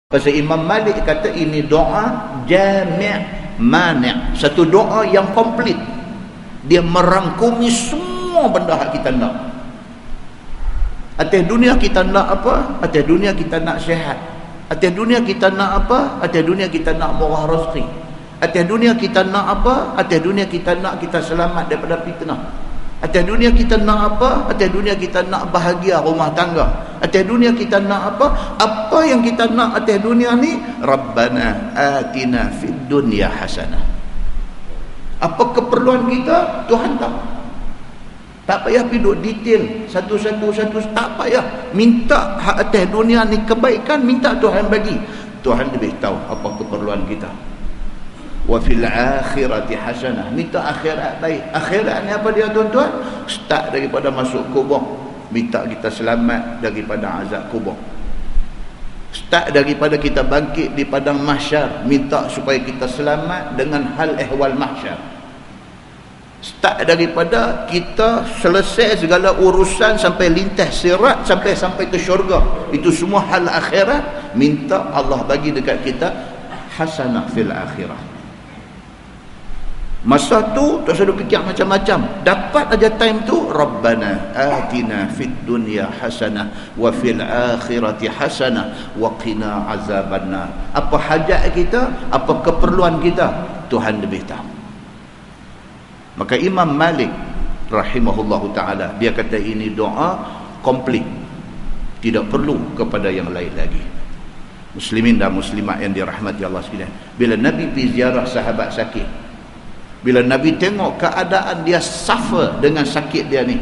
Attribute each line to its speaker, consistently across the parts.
Speaker 1: Pasal Imam Malik kata ini doa jami' mani', satu doa yang komplit. Dia merangkumi semua benda yang kita nak. Atas dunia kita nak apa? Atas dunia kita nak sihat. Atas dunia kita nak apa? Atas dunia kita nak murah rezeki. Atas dunia kita nak apa? Atas dunia kita nak kita selamat daripada fitnah. Atas dunia kita nak apa? Atas dunia kita nak bahagia rumah tangga. Atas dunia kita nak apa? Apa yang kita nak atas dunia ni? Rabbana atina fid dunya hasanah. Apa keperluan kita? Tuhan tahu. Tak payah pergi duk detail satu-satu, tak payah. Minta hak atas dunia ni kebaikan, minta Tuhan bagi. Tuhan lebih tahu apa keperluan kita. Wa fil akhirati hasanah, minta akhirat baik. Akhirat ni apa dia tuan-tuan? Start daripada masuk kubur, minta kita selamat daripada azab kubur. Start daripada kita bangkit di padang mahsyar, minta supaya kita selamat dengan hal ehwal mahsyar. Start daripada kita selesai segala urusan sampai lintas sirat, sampai ke syurga, itu semua hal akhirat, minta Allah bagi dekat kita hasanah fil akhirah. Masa tu tak usah fikir macam-macam, dapat aja time tu, Rabbana atina fid dunya hasanah wa fil akhirati hasanah wa qina azabannar. Apa hajat kita, apa keperluan kita, Tuhan lebih tahu. Maka Imam Malik rahimahullahu taala, dia kata ini doa komplit, tidak perlu kepada yang lain lagi. Muslimin dan muslimat yang dirahmati Allah sekalian, bila Nabi pergi ziarah sahabat sakit, bila Nabi tengok keadaan dia suffer dengan sakit dia ni,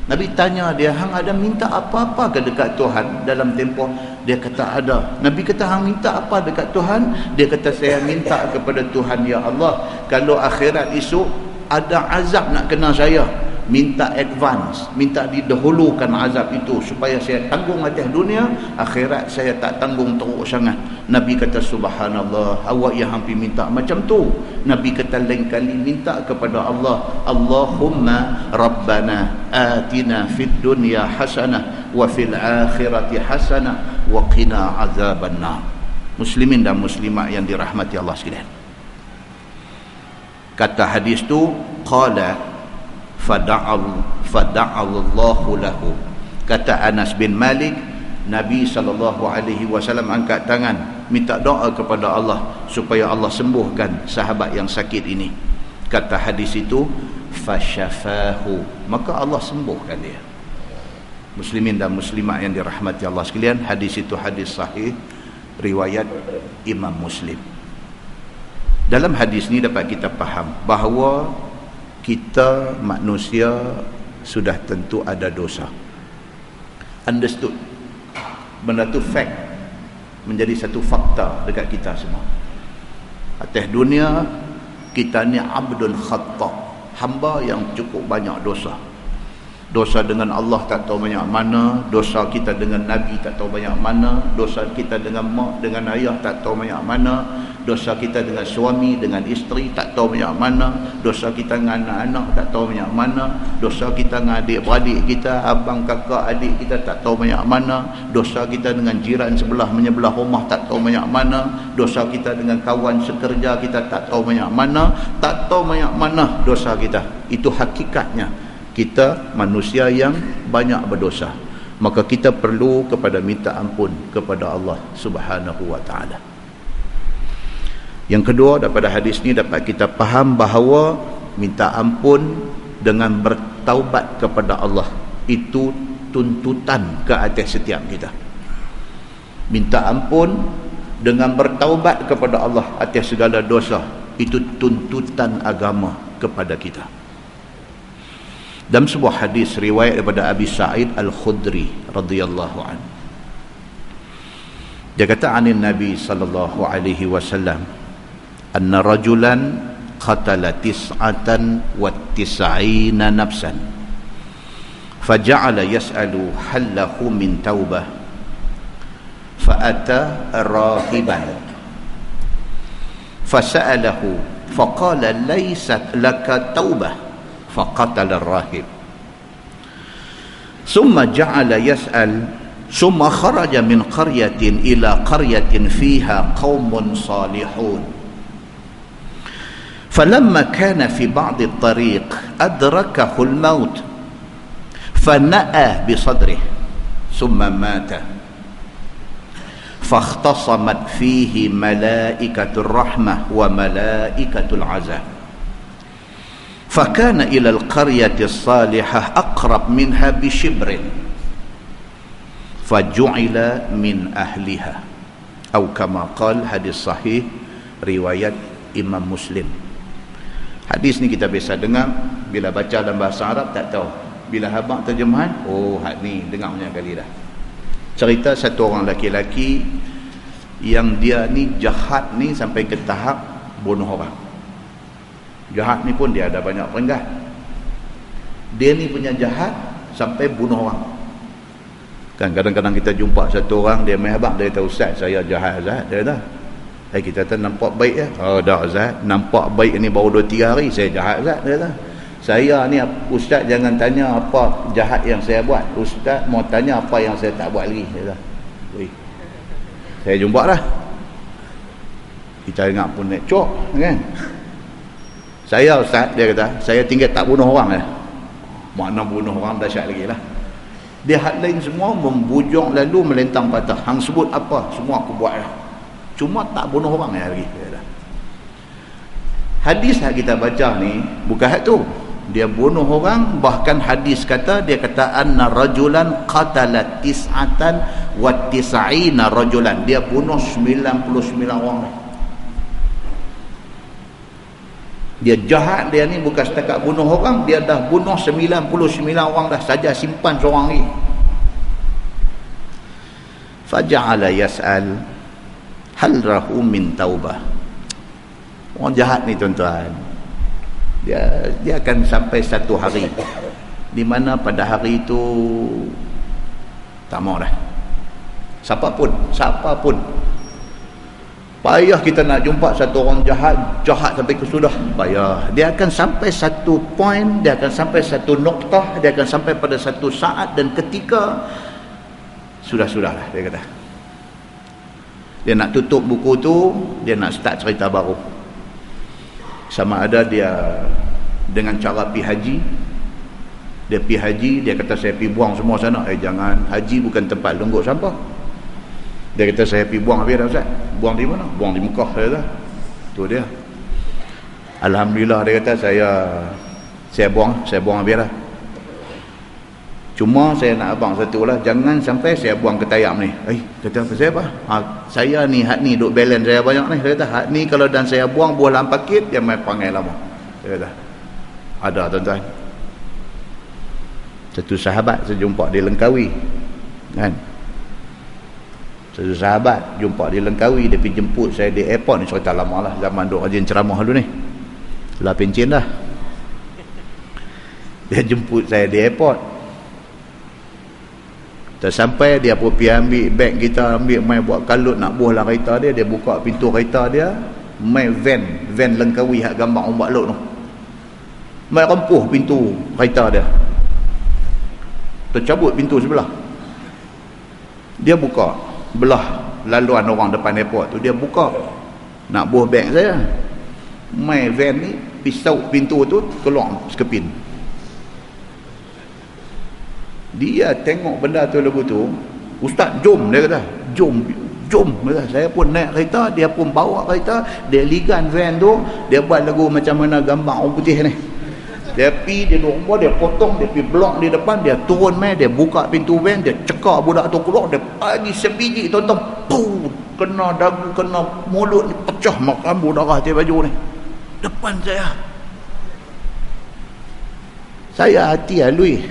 Speaker 1: Nabi tanya dia, hang ada minta apa-apa ke dekat Tuhan dalam tempoh? Dia kata ada. Nabi kata, hang minta apa dekat Tuhan? Dia kata, saya minta kepada Tuhan, ya Allah, kalau akhirat esok ada azab nak kena saya, minta advance, minta didahulukan azab itu supaya saya tanggung atas dunia, akhirat saya tak tanggung teruk sangat. Nabi kata, subhanallah, awak yang hampir minta macam tu. Nabi kata lain kali minta kepada Allah, Allahumma rabbana atina fid dunya hasanah wa fil akhirati hasanah wa qina azabannar. Muslimin dan muslimat yang dirahmati Allah sekalian, kata hadis tu, qala fada'allahu lahu. Kata Anas bin Malik, Nabi SAW angkat tangan minta doa kepada Allah supaya Allah sembuhkan sahabat yang sakit ini. Kata hadis itu, fasyafahu, maka Allah sembuhkan dia. Muslimin dan muslimat yang dirahmati Allah sekalian, hadis itu hadis sahih riwayat Imam Muslim. Dalam hadis ni dapat kita faham bahawa kita manusia sudah tentu ada dosa. Understood. Benda tu fact, menjadi satu fakta dekat kita semua. Atas dunia kita ni abdul khata', hamba yang cukup banyak dosa. Dosa dengan Allah tak tahu banyak mana, dosa kita dengan Nabi tak tahu banyak mana, dosa kita dengan mak, dengan ayah tak tahu banyak mana, dosa kita dengan suami, dengan isteri tak tahu banyak mana, dosa kita dengan anak-anak tak tahu banyak mana, dosa kita dengan adik-beradik kita, abang, kakak, adik kita tak tahu banyak mana, dosa kita dengan jiran sebelah menyebelah rumah tak tahu banyak mana, dosa kita dengan kawan sekerja kita tak tahu banyak mana, tak tahu banyak mana dosa kita. Itu hakikatnya, kita manusia yang banyak berdosa. Maka kita perlu kepada minta ampun kepada Allah Subhanahu wa ta'ala. Yang kedua, daripada hadis ni dapat kita faham bahawa minta ampun dengan bertaubat kepada Allah itu tuntutan ke atas setiap kita. Minta ampun dengan bertaubat kepada Allah atas segala dosa itu tuntutan agama kepada kita. Dalam sebuah hadis riwayat daripada Abi Sa'id Al-Khudri radhiyallahu anhu, dia kata anin Nabi sallallahu alaihi wasallam, anna rajulan qatala tis'atan wa tis'ina nafsan faja'ala yas'alu hal lahu min taubah fa'ata rahiban fasa'alahu faqala laysat laka taubah faqatala ar-rahib. Summa ja'ala yas'al summa kharaja min qaryatin ila qaryatin fiha qaumun salihun falamma kana fi ba'd at-tariq adrakahu al-maut fana'a bi sadrihi thumma mata fakhtasamat fihi malaikatur rahmah wa malaikatul azab fakana ila al-qaryati as-salihah aqrab minha bi shibrin faju'ila min ahliha atau kama qala hadis sahih riwayat Imam Muslim. Hadis ni kita biasa dengar, bila baca dalam bahasa Arab tak tahu, bila habaq terjemahan, oh hak ni dengar banyak kali dah. Cerita satu orang laki-laki yang dia ni jahat ni sampai ke tahap bunuh orang. Jahat ni pun dia ada banyak peringkat. Dia ni punya jahat sampai bunuh orang. Kan kadang-kadang kita jumpa satu orang, dia main abang, dia kata, Ustaz saya jahat Ustaz. Dia kata, kita kata nampak baik ya? Oh dah Ustaz, nampak baik ni baru 2-3 hari saya jahat Ustaz. Dia kata, saya ni Ustaz jangan tanya apa jahat yang saya buat, Ustaz mau tanya apa yang saya tak buat lagi. Dia kata, saya jumpa dah, kita ingat pun nak cok kan. Saya Ustaz, dia kata, saya tinggal tak bunuh orang lah. Makna bunuh orang dahsyat lagi lah. Dia hak lain semua membujung lalu melentang patah. Hang sebut apa, semua aku buat lah. Cuma tak bunuh orang lagi. Hadis yang kita baca ni bukan hak tu. Dia bunuh orang, bahkan hadis kata, dia kata anna rajulan qatala tis'atan wa tis'ina rajulan. Dia bunuh 99 orang. Dia jahat, dia ni bukan setakat bunuh orang, dia dah bunuh 99 orang dah, saja simpan seorang lagi. Faja'ala yas'al hal rahu min taubah. Orang jahat ni tuan-tuan, dia akan sampai satu hari di mana pada hari itu tak mau dah. Siapa pun payah kita nak jumpa satu orang jahat sampai kesudah, payah. Dia akan sampai satu point, dia akan sampai satu noktah, dia akan sampai pada satu saat dan ketika sudah-sudahlah, dia kata. Dia nak tutup buku tu, dia nak start cerita baru. Sama ada dia dengan cara pi haji. Dia pi haji, dia kata saya pi buang semua sana. Jangan, haji bukan tempat lenggok sampah. Dia kata saya pergi buang habis dah Ustaz. Buang di mana? Buang di Mekah saya dah. Tu dia. Alhamdulillah, dia kata saya buang habis dah. Cuma saya nak abang satu lah, jangan sampai saya buang ke tayam ni. Kata apa saya apa? Saya ni hak ni duk balance saya banyak ni. Dia kata hak ni kalau dan saya buang buah dalam pakit, dia main panggil lama. Dia kata ada tuan-tuan. Satu sahabat saya jumpa di Langkawi. Kan? Satu sahabat jumpa di Langkawi, dia pergi jemput saya di airport ni, cerita lama lah, zaman duk rajin ceramah dulu ni, lah pencin dah. Dia jemput saya di airport, tersampai dia pun pergi ambil beg kita, ambil main buat kalut nak buah dalam kereta dia. Dia buka pintu kereta dia, main van Langkawi hak gambar ombak laut tu, main rempuh pintu kereta dia, tercabut pintu sebelah. Dia buka belah laluan orang depan airport tu, dia buka nak buah beg saya, main van ni pisau pintu tu keluar sekepin. Dia tengok benda tu lagu tu, Ustaz jom, dia kata jom kata. Saya pun naik kereta, dia pun bawa kereta, dia ligan van tu, dia buat lagu macam mana gambar orang putih ni. Dia pergi, dia nombor, dia potong, dia pergi blok di depan, dia turun main, dia buka pintu van, dia cekak budak tu keluar, dia bagi sebiji tonton, puh, kena dagu, kena mulut ni, pecah makan darah atas baju ni depan saya hati halui.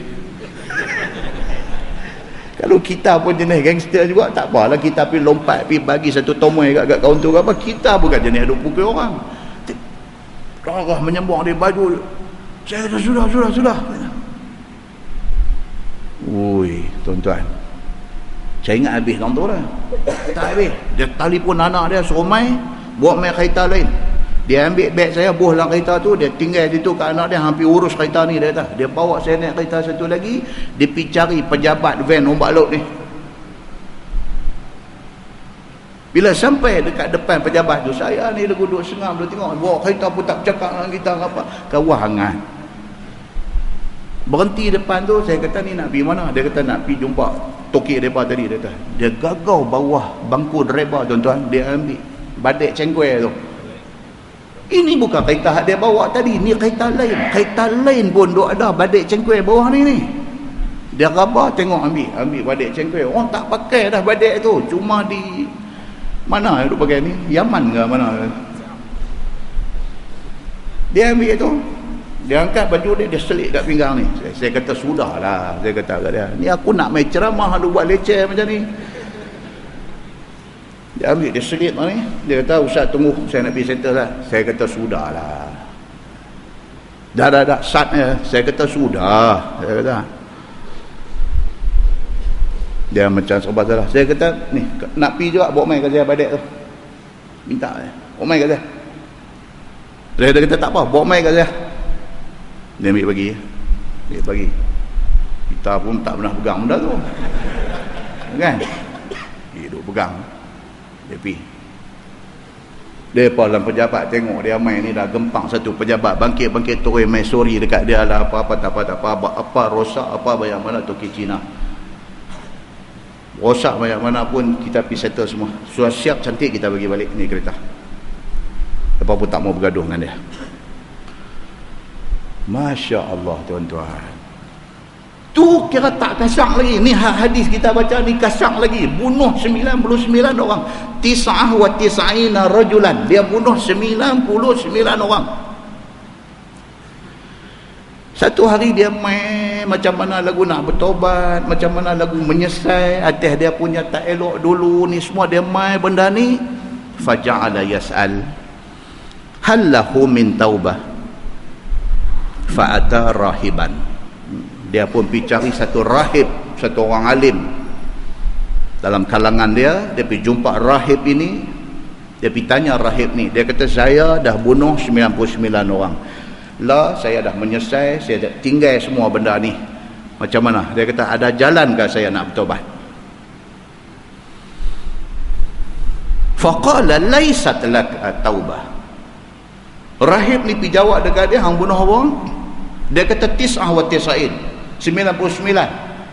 Speaker 1: Kalau kita pun jenis gangster juga, tak apalah, kita pergi lompat, pergi bagi satu tomoy kat kaunter ke apa, kita bukan jenis duk pukul orang. Darah menyembur di baju. Saya kata sudah. Ui, tuan-tuan, saya ingat habis orang tu dah. Tak habis. Dia telefon anak dia suruh mai buat main kereta lain. Dia ambil beg saya, buah dalam kereta tu, dia tinggal situ kat anak dia, hampir urus kereta ni. Dia kata dia bawa saya naik kereta satu lagi, dia pergi cari pejabat van ombak laut ni. Bila sampai dekat depan pejabat tu, saya ni duduk sengam, dia tengok bawa kereta pun tak bercakap dengan kita apa. Kawangan. Berhenti depan tu, saya kata ni nak pergi mana? Dia kata nak pergi jumpa tokek mereka tadi. Dia kata dia gagau bawah bangku driver tuan-tuan, dia ambil badik cengkueh tu. Ini bukan kereta dia bawa tadi, ni kereta lain. Kereta lain pun duk ada badik cengkueh bawah ni. Dia rabah tengok ambil badik cengkueh. Orang tak pakai dah badik tu, cuma di mana duk pakai ni? Yaman ke mana? Dia ambil tu, dia angkat baju dia selit kat pinggang ni. Saya kata sudahlah, saya kata kat dia, ni aku nak main ceramah lu buat leceh macam ni. Dia ambil, dia selit ni. Dia kata, ustaz tunggu, saya nak pergi settle lah. Saya kata sudahlah. Dah sat ya. Saya kata sudah. Saya kata dia macam serba salah. Saya kata ni nak pergi juga, bawa main kat saya badik tu. Minta saya, bawa main kat saya. Dia kata tak apa, bawa main kat saya. Dia ambil bagi. Dia bagi. Kita pun tak pernah pegang benda tu. Kan? Dia duduk pegang. Dia pergi. Dia dalam pejabat tengok dia main ni dah gempang satu pejabat bangkit turun main sorry dekat dia lah apa rosak apa banyak mana tu Cina. Rosak banyak mana pun kita pergi settle semua. Sudah siap cantik kita bagi balik ni kereta. Lepas pun tak mau bergaduh dengan dia. Masya Allah tuan-tuan. Tu kira tak kasar lagi. Ni hadis kita baca ni kasar lagi. Bunuh 99 orang. 99 rajulan. Dia bunuh 99 orang. Satu hari dia main macam mana lagu nak bertobat, macam mana lagu menyesal, atas dia punya tak elok dulu ni semua dia main benda ni. Faja'ala yas'al hal lahu min taubah fa'ata rahiban. Dia pun pergi cari satu rahib, satu orang alim dalam kalangan dia. Dia pergi jumpa rahib ini, dia pergi tanya rahib ni. Dia kata saya dah bunuh 99 orang lah, saya dah menyesal, saya dah tinggal semua benda ni, macam mana? Dia kata ada jalan ke saya nak bertobat? Faqala laysat lak taubah. Rahib ni pergi jawab dekat dia, hang bunuh orang? Dia kata 99.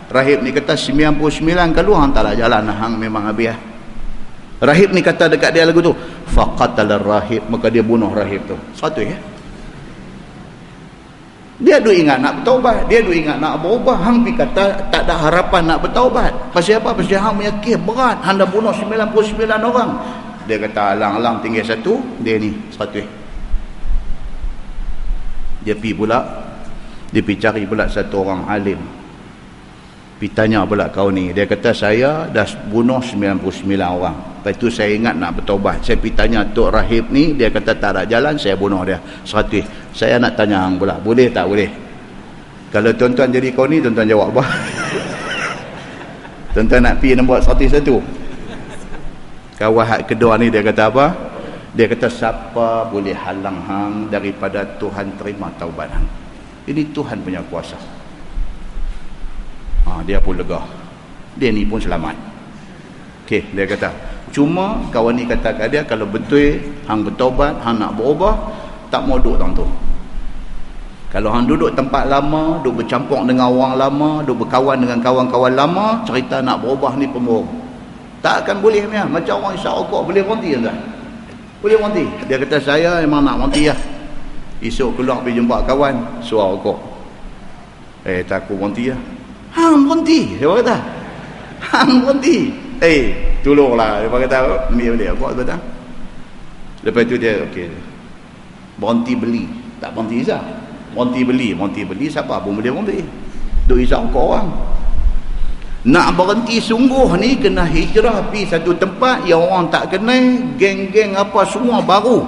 Speaker 1: Rahib ni kata 99 kalau hang tak ada jalan, hang memang habis. Rahib ni kata dekat dia lagu tu, faqatala rahib, maka dia bunuh rahib tu. Satu ya. Dia duk ingat nak bertaubat, dia duk ingat nak berubah. Hang pergi kata tak ada harapan nak bertaubat. Pasal apa? Pasal hang menyakit berat, hang dah bunuh 99 orang. Dia kata alang-alang tinggal satu, dia ni satu. Dia pergi pula, dia pergi cari pula satu orang alim. Pergi tanya pula kau ni. Dia kata saya dah bunuh 99 orang. Lepas tu saya ingat nak bertaubat. Saya pergi tanya Tok Rahib ni, dia kata tak ada jalan, saya bunuh dia 100. Saya nak tanya hang pula, boleh tak boleh? Kalau tuan-tuan jadi kau ni, tuan-tuan jawab apa? Tuan-tuan nak pergi nombor 101. Kawan kedua ni dia kata apa? Dia kata siapa boleh halang hang daripada Tuhan terima taubat hang? Ini Tuhan punya kuasa. Dia pun lega. Dia ni pun selamat. Okey, dia kata cuma kawan ni kata kat dia, kalau betul hang bertaubat, hang nak berubah, tak mau duduk tang tu. Kalau hang duduk tempat lama, duduk bercampur dengan orang lama, duduk berkawan dengan kawan-kawan lama, cerita nak berubah ni pembohong. Tak akan boleh ni. Macam orang isap rokok boleh berhenti tak? Boleh berhenti. Dia kata saya memang nak berhenti lah. Esok keluar pergi jumpa kawan, suar rokok. Tak aku berhenti lah. Hang berhenti, dia kata. Hang berhenti. Tolonglah. Dia kata, dia buat kata. Lepas tu dia, okey. Berhenti beli. Tak berhenti isap. Berhenti beli. Siapa pun boleh berhenti. Duk isap rokok orang. Nak berhenti sungguh ni, kena hijrah pergi satu tempat yang orang tak kenal, geng-geng apa semua baru.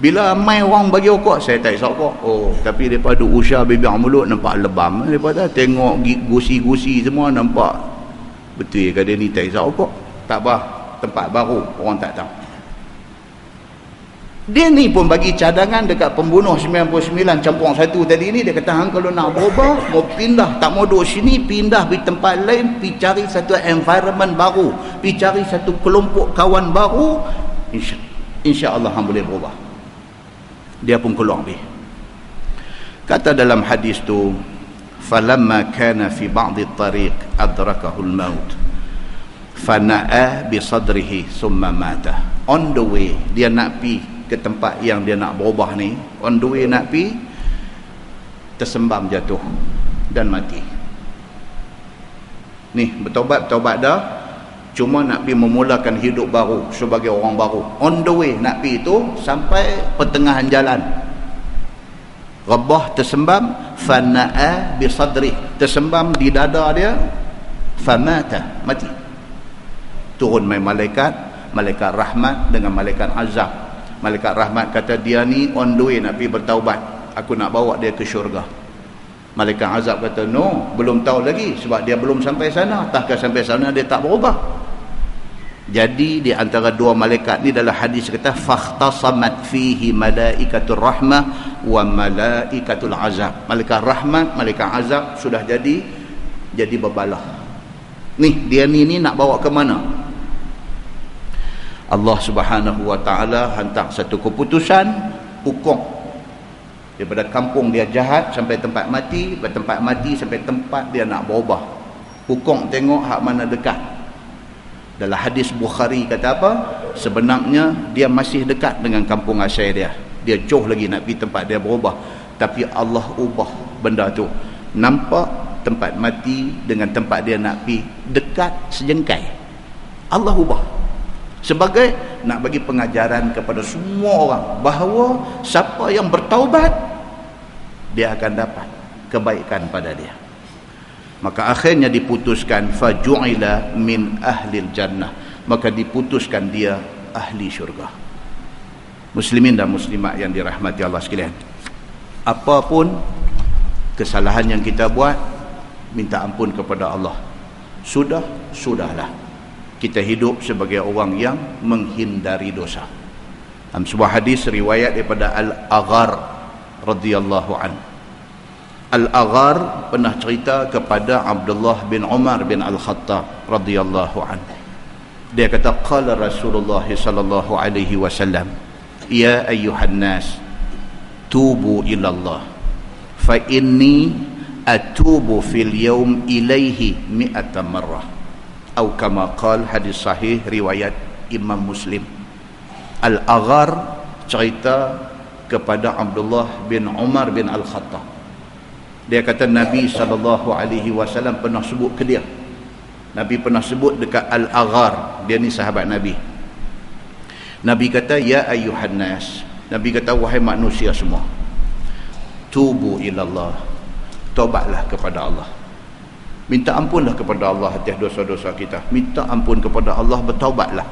Speaker 1: Bila mai orang bagi rokok, saya tak isap rokok. Tapi daripada usah bibir mulut nampak lebam. Daripada tengok gusi-gusi semua nampak betul ke dia ni tak isap rokok. Tak apa, tempat baru, orang tak tahu. Dia ni pun bagi cadangan dekat pembunuh 99 campur 1 tadi ni. Dia kata, hang kalau nak berubah, mau pindah, tak mau duduk sini, pindah pergi tempat lain, pergi cari satu environment baru, pergi cari satu kelompok kawan baru, insya-Allah hang boleh berubah. Dia pun keluar pergi. Kata dalam hadis tu, falamma kana fi ba'd at-tariq adrakahu al-maut fana'a bi sadrihi thumma mata. On the way dia nak pergi ke tempat yang dia nak berubah ni, on the way nak pergi, tersembam jatuh dan mati. Ni bertaubat dah, cuma nak pergi memulakan hidup baru sebagai orang baru. On the way nak pergi tu, sampai pertengahan jalan Rabah tersembam, fana'a bi sadri, tersembam di dada dia, famata, mati. Turun mai malaikat rahmat dengan malaikat azab. Malaikat rahmat kata, dia ni on the way nak pergi bertaubat, aku nak bawa dia ke syurga. Malaikat azab kata, no, belum tahu lagi, sebab dia belum sampai sana. Takkan sampai sana dia tak berubah. Jadi di antara dua malaikat ni, dalam hadis kata, fakhtasamat fihi malaikatur rahmah wa malaikatul azab. Malaikat rahmat, malaikat azab sudah jadi berbalah. Ni dia ni nak bawa ke mana? Allah Subhanahu wa taala hantar satu keputusan hukum. Daripada kampung dia jahat sampai tempat mati, dari tempat mati sampai tempat dia nak berubah. Hukum tengok hak mana dekat. Dalam hadis Bukhari kata apa? Sebenarnya dia masih dekat dengan kampung asal dia. Dia jauh lagi nak pergi tempat dia berubah. Tapi Allah ubah benda tu. Nampak tempat mati dengan tempat dia nak pergi dekat sejengkai. Allah ubah. Sebagai nak bagi pengajaran kepada semua orang bahawa siapa yang bertaubat, dia akan dapat kebaikan pada dia. Maka akhirnya diputuskan, faju'ila min ahlil jannah, maka diputuskan dia ahli syurga. Muslimin dan muslimat yang dirahmati Allah sekalian, apapun kesalahan yang kita buat, minta ampun kepada Allah. Sudahlah. Kita hidup sebagai orang yang menghindari dosa. Dalam sebuah hadis riwayat daripada Al-Aghar radhiyallahu an. Al-Aghar pernah cerita kepada Abdullah bin Umar bin Al-Khattab radhiyallahu an. Dia kata, qala Rasulullah sallallahu alaihi wasallam, ya ayyuhan nas, tubu ila Allah, fa inni atubu fil yawm ilaihi mi'ata marrah. Atau kama qal, hadis sahih riwayat Imam Muslim. Al-Aghar cerita kepada Abdullah bin Umar bin Al-Khattab. Dia kata Nabi SAW pernah sebut ke dia. Nabi pernah sebut dekat Al-Aghar, dia ni sahabat Nabi. Nabi kata, ya ayyuhan nas, Nabi kata, wahai manusia semua, tubu ilallah, taubatlah kepada Allah. Minta ampunlah kepada Allah atas dosa-dosa kita. Minta ampun kepada Allah, bertaubatlah.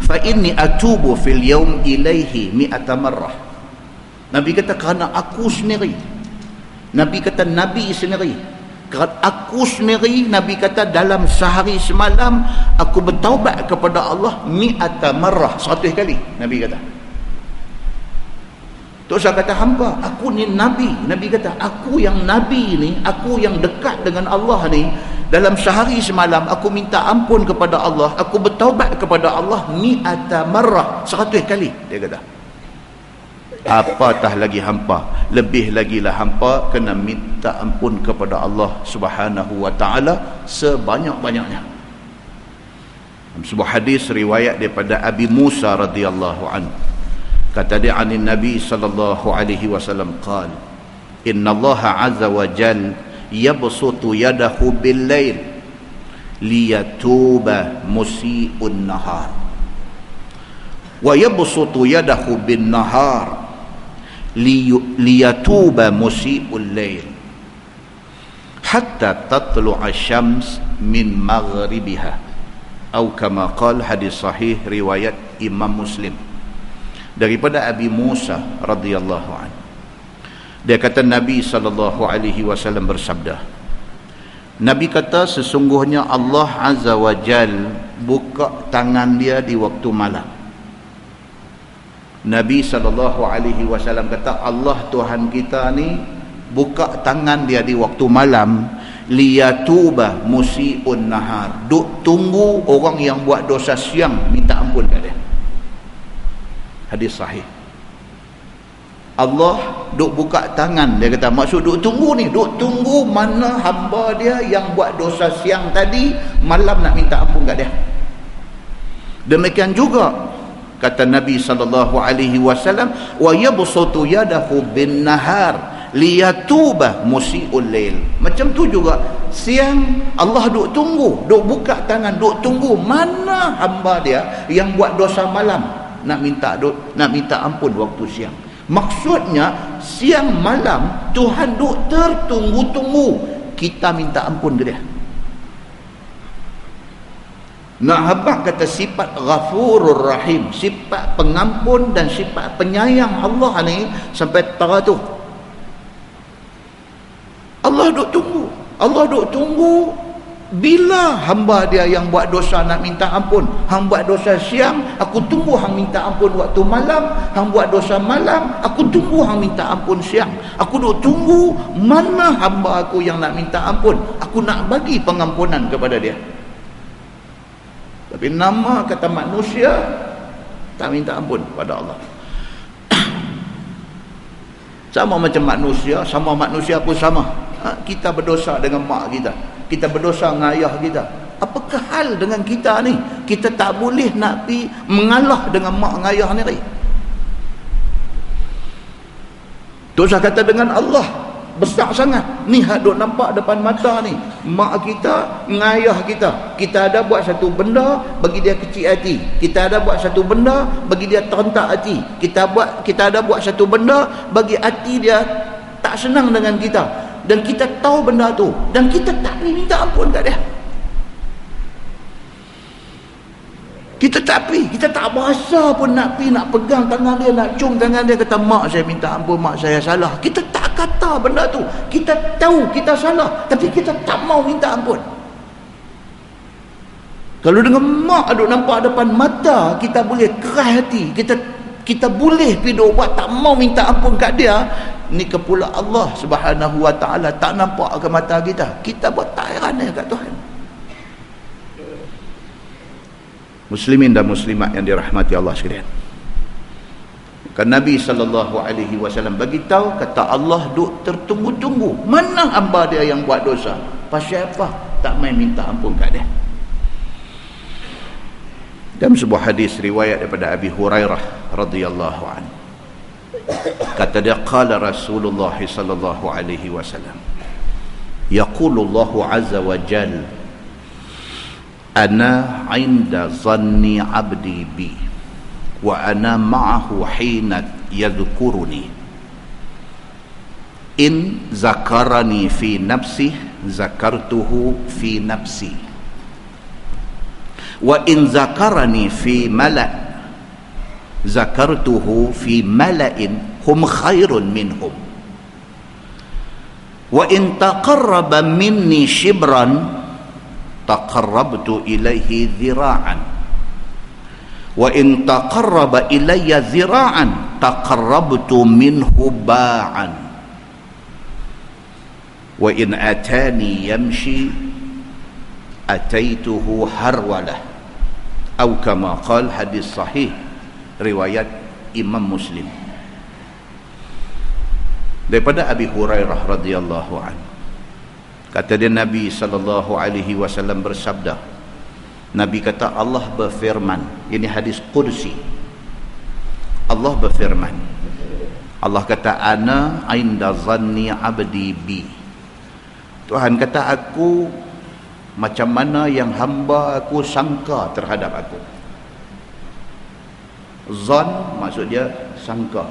Speaker 1: Fa inni atubu fil yawm ilaihi mi'ata marrah. Nabi kata, kerana aku sendiri. Nabi kata, Nabi sendiri. Kerana aku sendiri, Nabi kata, dalam sehari semalam aku bertaubat kepada Allah mi'ata marrah, 100 kali. Nabi kata. Tu saya kata, hamba, aku ni Nabi. Nabi kata, aku yang Nabi ni, aku yang dekat dengan Allah ni, dalam sehari semalam aku minta ampun kepada Allah, aku bertaubat kepada Allah mi'ata marrah, 100 kali. Dia kata, apatah lagi hampa, lebih lagi lah hampa kena minta ampun kepada Allah Subhanahu wa ta'ala sebanyak-banyaknya. Sebuah hadis riwayat daripada Abi Musa radhiyallahu anhu, kata dia, anin Nabi sallallahu alaihi wasallam qal, inna Allah azza wa jal yabsutu yadahu bil lail liyatuba musii'un nahar wa yabsutu yadahu bin nahar liyatuba musii'ul lail hatta tatlu'a syams min maghribiha. Atau kama qal, hadis sahih riwayat Imam Muslim. Daripada Abi Musa radhiyallahu anhu, dia kata Nabi sallallahu alaihi wasallam bersabda, Nabi kata, sesungguhnya Allah azza wa jal buka tangan dia di waktu malam. Nabi SAW kata, Allah Tuhan kita ni buka tangan dia di waktu malam, liyatuba musi'un nahar, duk tunggu orang yang buat dosa siang minta ampun kat dia. Hadis sahih. Allah duk buka tangan, dia kata, maksud duk tunggu ni, duk tunggu mana hamba dia yang buat dosa siang tadi, malam nak minta ampun kat dia. Demikian juga kata Nabi SAW, wa yabsutu yadahu bin nahar liyatuba musi'ul lail. Macam tu juga siang Allah duk tunggu, duk buka tangan, duk tunggu mana hamba dia yang buat dosa malam nak minta ampun waktu siang. Maksudnya siang malam Tuhan duk tertunggu-tunggu kita minta ampun ke dia. Nak habaq kata sifat Ghafurur Rahim, sifat pengampun dan sifat penyayang Allah ni sampai teratur. Allah duk tunggu bila hamba dia yang buat dosa nak minta ampun. Hang buat dosa siang, aku tunggu hang minta ampun waktu malam. Hang buat dosa malam, aku tunggu hang minta ampun siang. Aku duk tunggu mana hamba aku yang nak minta ampun, aku nak bagi pengampunan kepada dia. Tapi nama kata manusia tak minta ampun pada Allah. Sama macam manusia pun sama. Kita berdosa dengan mak kita, kita berdosa dengan ayah kita. Apakah hal dengan kita ni? Kita tak boleh nak pi mengalah dengan mak dengan ayah ni. Dosa kata dengan Allah besar sangat. Ni hak duk nampak depan mata ni. Mak kita, ngayah kita. Kita ada buat satu benda, bagi dia kecil hati. Kita ada buat satu benda, bagi dia terentak hati. Kita ada buat satu benda, bagi hati dia tak senang dengan kita. Dan kita tahu benda tu. Dan kita tak boleh minta ampun kat dia. Kita tak pergi, kita tak berasa pun nak pergi, nak pegang tangan dia, nak cium tangan dia, kata mak saya minta ampun, mak saya salah. Kita tak kata benda tu. Kita tahu kita salah, tapi kita tak mau minta ampun. Kalau dengan mak duk nampak depan mata, kita boleh keras hati, kita boleh pergi duk buat tak mau minta ampun kat dia. Ni kepula Allah Subhanahu Wa Taala tak nampak ke mata kita. Kita buat tak heran kat Tuhan. Muslimin dan muslimat yang dirahmati Allah sekalian. Kan Nabi SAW bagi tahu, kata Allah duk tertunggu-tunggu mana hamba dia yang buat dosa. Pasal apa? Tak main minta ampun kat dia. Dalam sebuah hadis riwayat daripada Abi Hurairah radhiyallahu anhu, kata dia, qala Rasulullah sallallahu alaihi wasallam, yaqulu Allah azza wa jalla, ana 'inda zanni 'abdi bi wa ana ma'ahu hina yadhkuruni in zakarani fi nafsi zakartuhu fi nafsi wa in zakarani fi mala' zakartuhu fi mala'in hum khairun minhum wa in taqarraba minni shibran taqarrabtu ilaihi dhira'an wa in taqarraba ilayya dhira'an taqarrabtu minhu ba'an wa in atani yamshi ataituhu harwalah atau kama qala. Hadis sahih riwayat Imam Muslim daripada Abi Hurairah radhiyallahu anhu. Kata dia, Nabi SAW bersabda, Nabi kata Allah berfirman, ini hadis qudsi, Allah berfirman, Allah kata ana 'inda zanni 'abdi bi, Tuhan kata aku macam mana yang hamba aku sangka terhadap aku. Zan maksud dia sangka.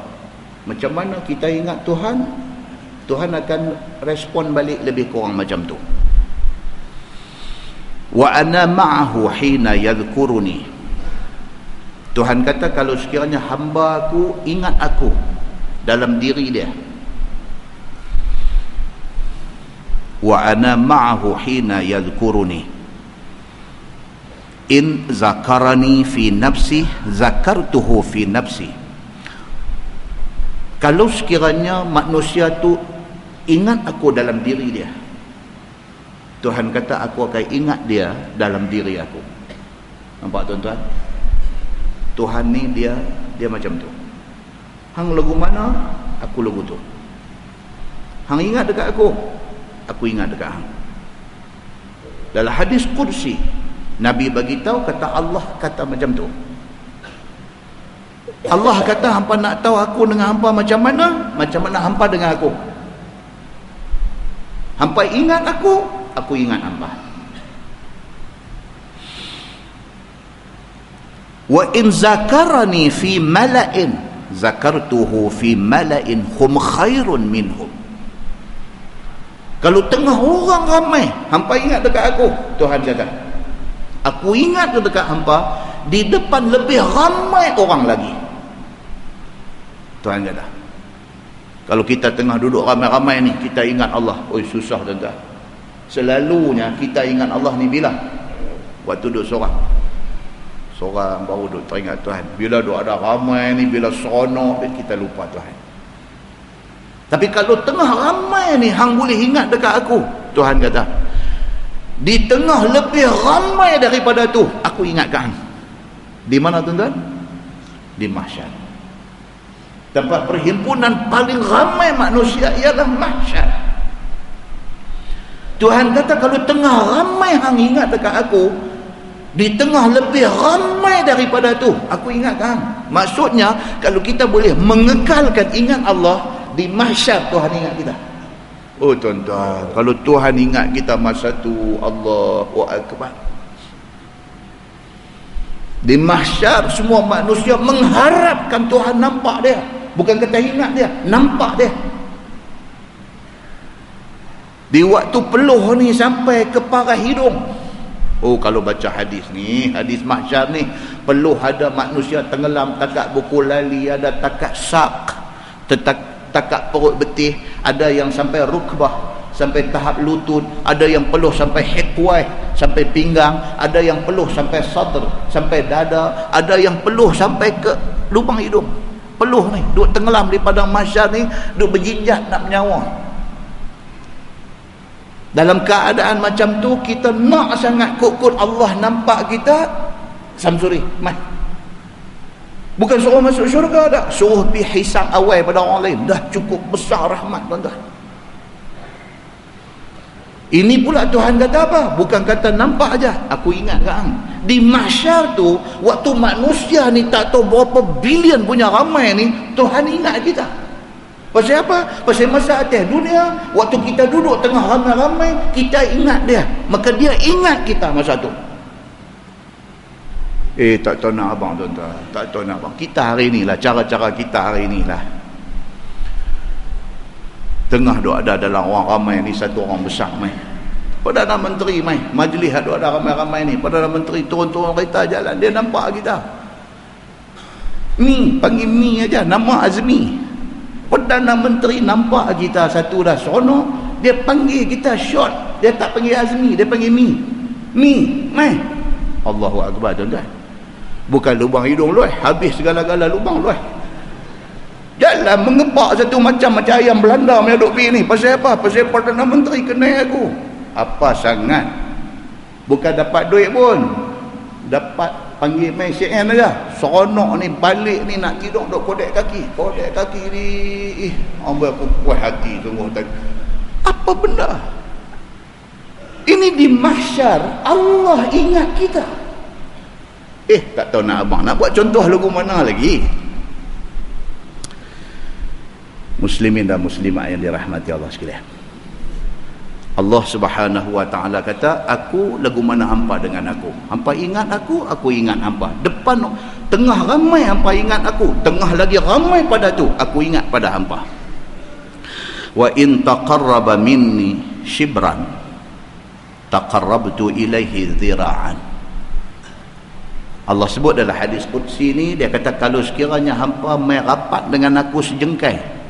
Speaker 1: Macam mana kita ingat Tuhan, Tuhan akan respon balik lebih kurang macam tu. Wa ana ma'ahu hina yadhkuruni, Tuhan kata kalau sekiranya hamba aku ingat aku dalam diri dia. Wa ana ma'ahu hina yadhkuruni in zakarani fi nafsi zakartuhu fi nafsi Kalau sekiranya manusia tu ingat aku dalam diri dia, Tuhan kata aku akan ingat dia dalam diri aku. Nampak tuan-tuan? Tuhan ni dia macam tu. Hang lagu mana, aku lagu tu. Hang ingat dekat aku ingat dekat hang. Dalam hadis Qudsi, Nabi bagi tahu, kata Allah kata macam tu. Allah kata, hampa nak tahu aku dengan hampa macam mana hampa dengan aku. Hampa ingat aku ingat hampa. Wa in zakarani fi mala'in zakartuhu fi mala'in hum khairun minhum. Kalau tengah orang ramai, hampa ingat dekat aku, Tuhan kata, aku ingat dekat hampa di depan lebih ramai orang lagi. Tuhan kata, kalau kita tengah duduk ramai-ramai ni, kita ingat Allah, oi susah tuan-tuan. Selalunya kita ingat Allah ni bila? Waktu duduk seorang baru duduk teringat Tuhan. Bila duduk ada ramai ni, bila seronok, kita lupa Tuhan. Tapi kalau tengah ramai ni, hang boleh ingat dekat aku, Tuhan kata, di tengah lebih ramai daripada tu, aku ingatkan. Di mana tuan-tuan? Di mahsyar. Tempat perhimpunan paling ramai manusia ialah mahsyar. Tuhan kata, kalau tengah ramai hang ingat dekat aku, di tengah lebih ramai daripada tu, aku ingatkan. Maksudnya, kalau kita boleh mengekalkan ingat Allah, di mahsyar Tuhan ingat kita. Oh tuan-tuan, kalau Tuhan ingat kita masa tu, Allahu Akbar. Di mahsyar semua manusia mengharapkan Tuhan nampak dia. Bukan kata ingat dia, nampak dia. Di waktu peluh ni sampai ke parah hidung. Oh, kalau baca hadis ni, hadis mahsyar ni, peluh ada manusia tenggelam takat buku lali, ada takat sak, takat perut betih, ada yang sampai rukbah, sampai tahap lutut, ada yang peluh sampai hikwai, sampai pinggang, ada yang peluh sampai sadr, sampai dada, ada yang peluh sampai ke lubang hidung. Peluh ni duk tenggelam di padang mahsyar ni, duk berjinjat nak menyawa. Dalam keadaan macam tu, kita nak sangat kut-kut Allah nampak kita. Samsuri, mai, bukan suruh masuk syurga dah, suruh pergi hisab awal pada orang lain, dah cukup besar rahmat tuan-tuan. Ini pula Tuhan kata apa? Bukan kata nampak aja, aku ingat kan. Di mahsyar tu, waktu manusia ni tak tahu berapa bilion punya ramai ni, Tuhan ingat kita. Pasal apa? Pasal masa atas dunia, waktu kita duduk tengah ramai-ramai, kita ingat dia, maka dia ingat kita masa tu. Tak tahu nak abang tuan-tuan, tak tahu nak abang. Kita hari ni lah, cara-cara kita hari ni lah. Tengah duk ada dalam orang ramai ni, satu orang besar mai, Perdana Menteri mai, majlis duk ada ramai-ramai ni, Perdana Menteri turun-turun kereta jalan, dia nampak kita. Mi, panggil Mi aja, nama Azmi. Perdana Menteri nampak kita satu dah seronok, dia panggil kita short, dia tak panggil Azmi, dia panggil Mi. Mi, mai. Allahu Akbar tuan-tuan. Bukan lubang hidung luah, habis segala-gala lubang luah. Jalan mengepak satu macam ayam Belanda yang duk pergi ni. Pasal apa? Pasal Perdana Menteri kenal aku. Apa sangat? Bukan dapat duit pun, dapat panggil main CN aja. Seronok ni, balik ni nak tidur duk kodek kaki ni. Ambil aku puas hati sungguh tadi. Apa benda? Ini di mahsyar Allah ingat kita. Tak tahu nak abang nak buat contoh lagu mana lagi. Muslimin dan muslimat yang dirahmati Allah sekalian, Allah Subhanahu wa taala kata, aku lagu mana hampa dengan aku. Hampa ingat aku ingat hampa. Depan tengah ramai hampa ingat aku, tengah lagi ramai pada tu, aku ingat pada hampa. Wa in taqarraba minni shibran taqarrabtu ilaihi dhira'an. Allah sebut dalam hadis Qudsi ni, dia kata, kalau sekiranya hampa mai rapat dengan aku sejengkai,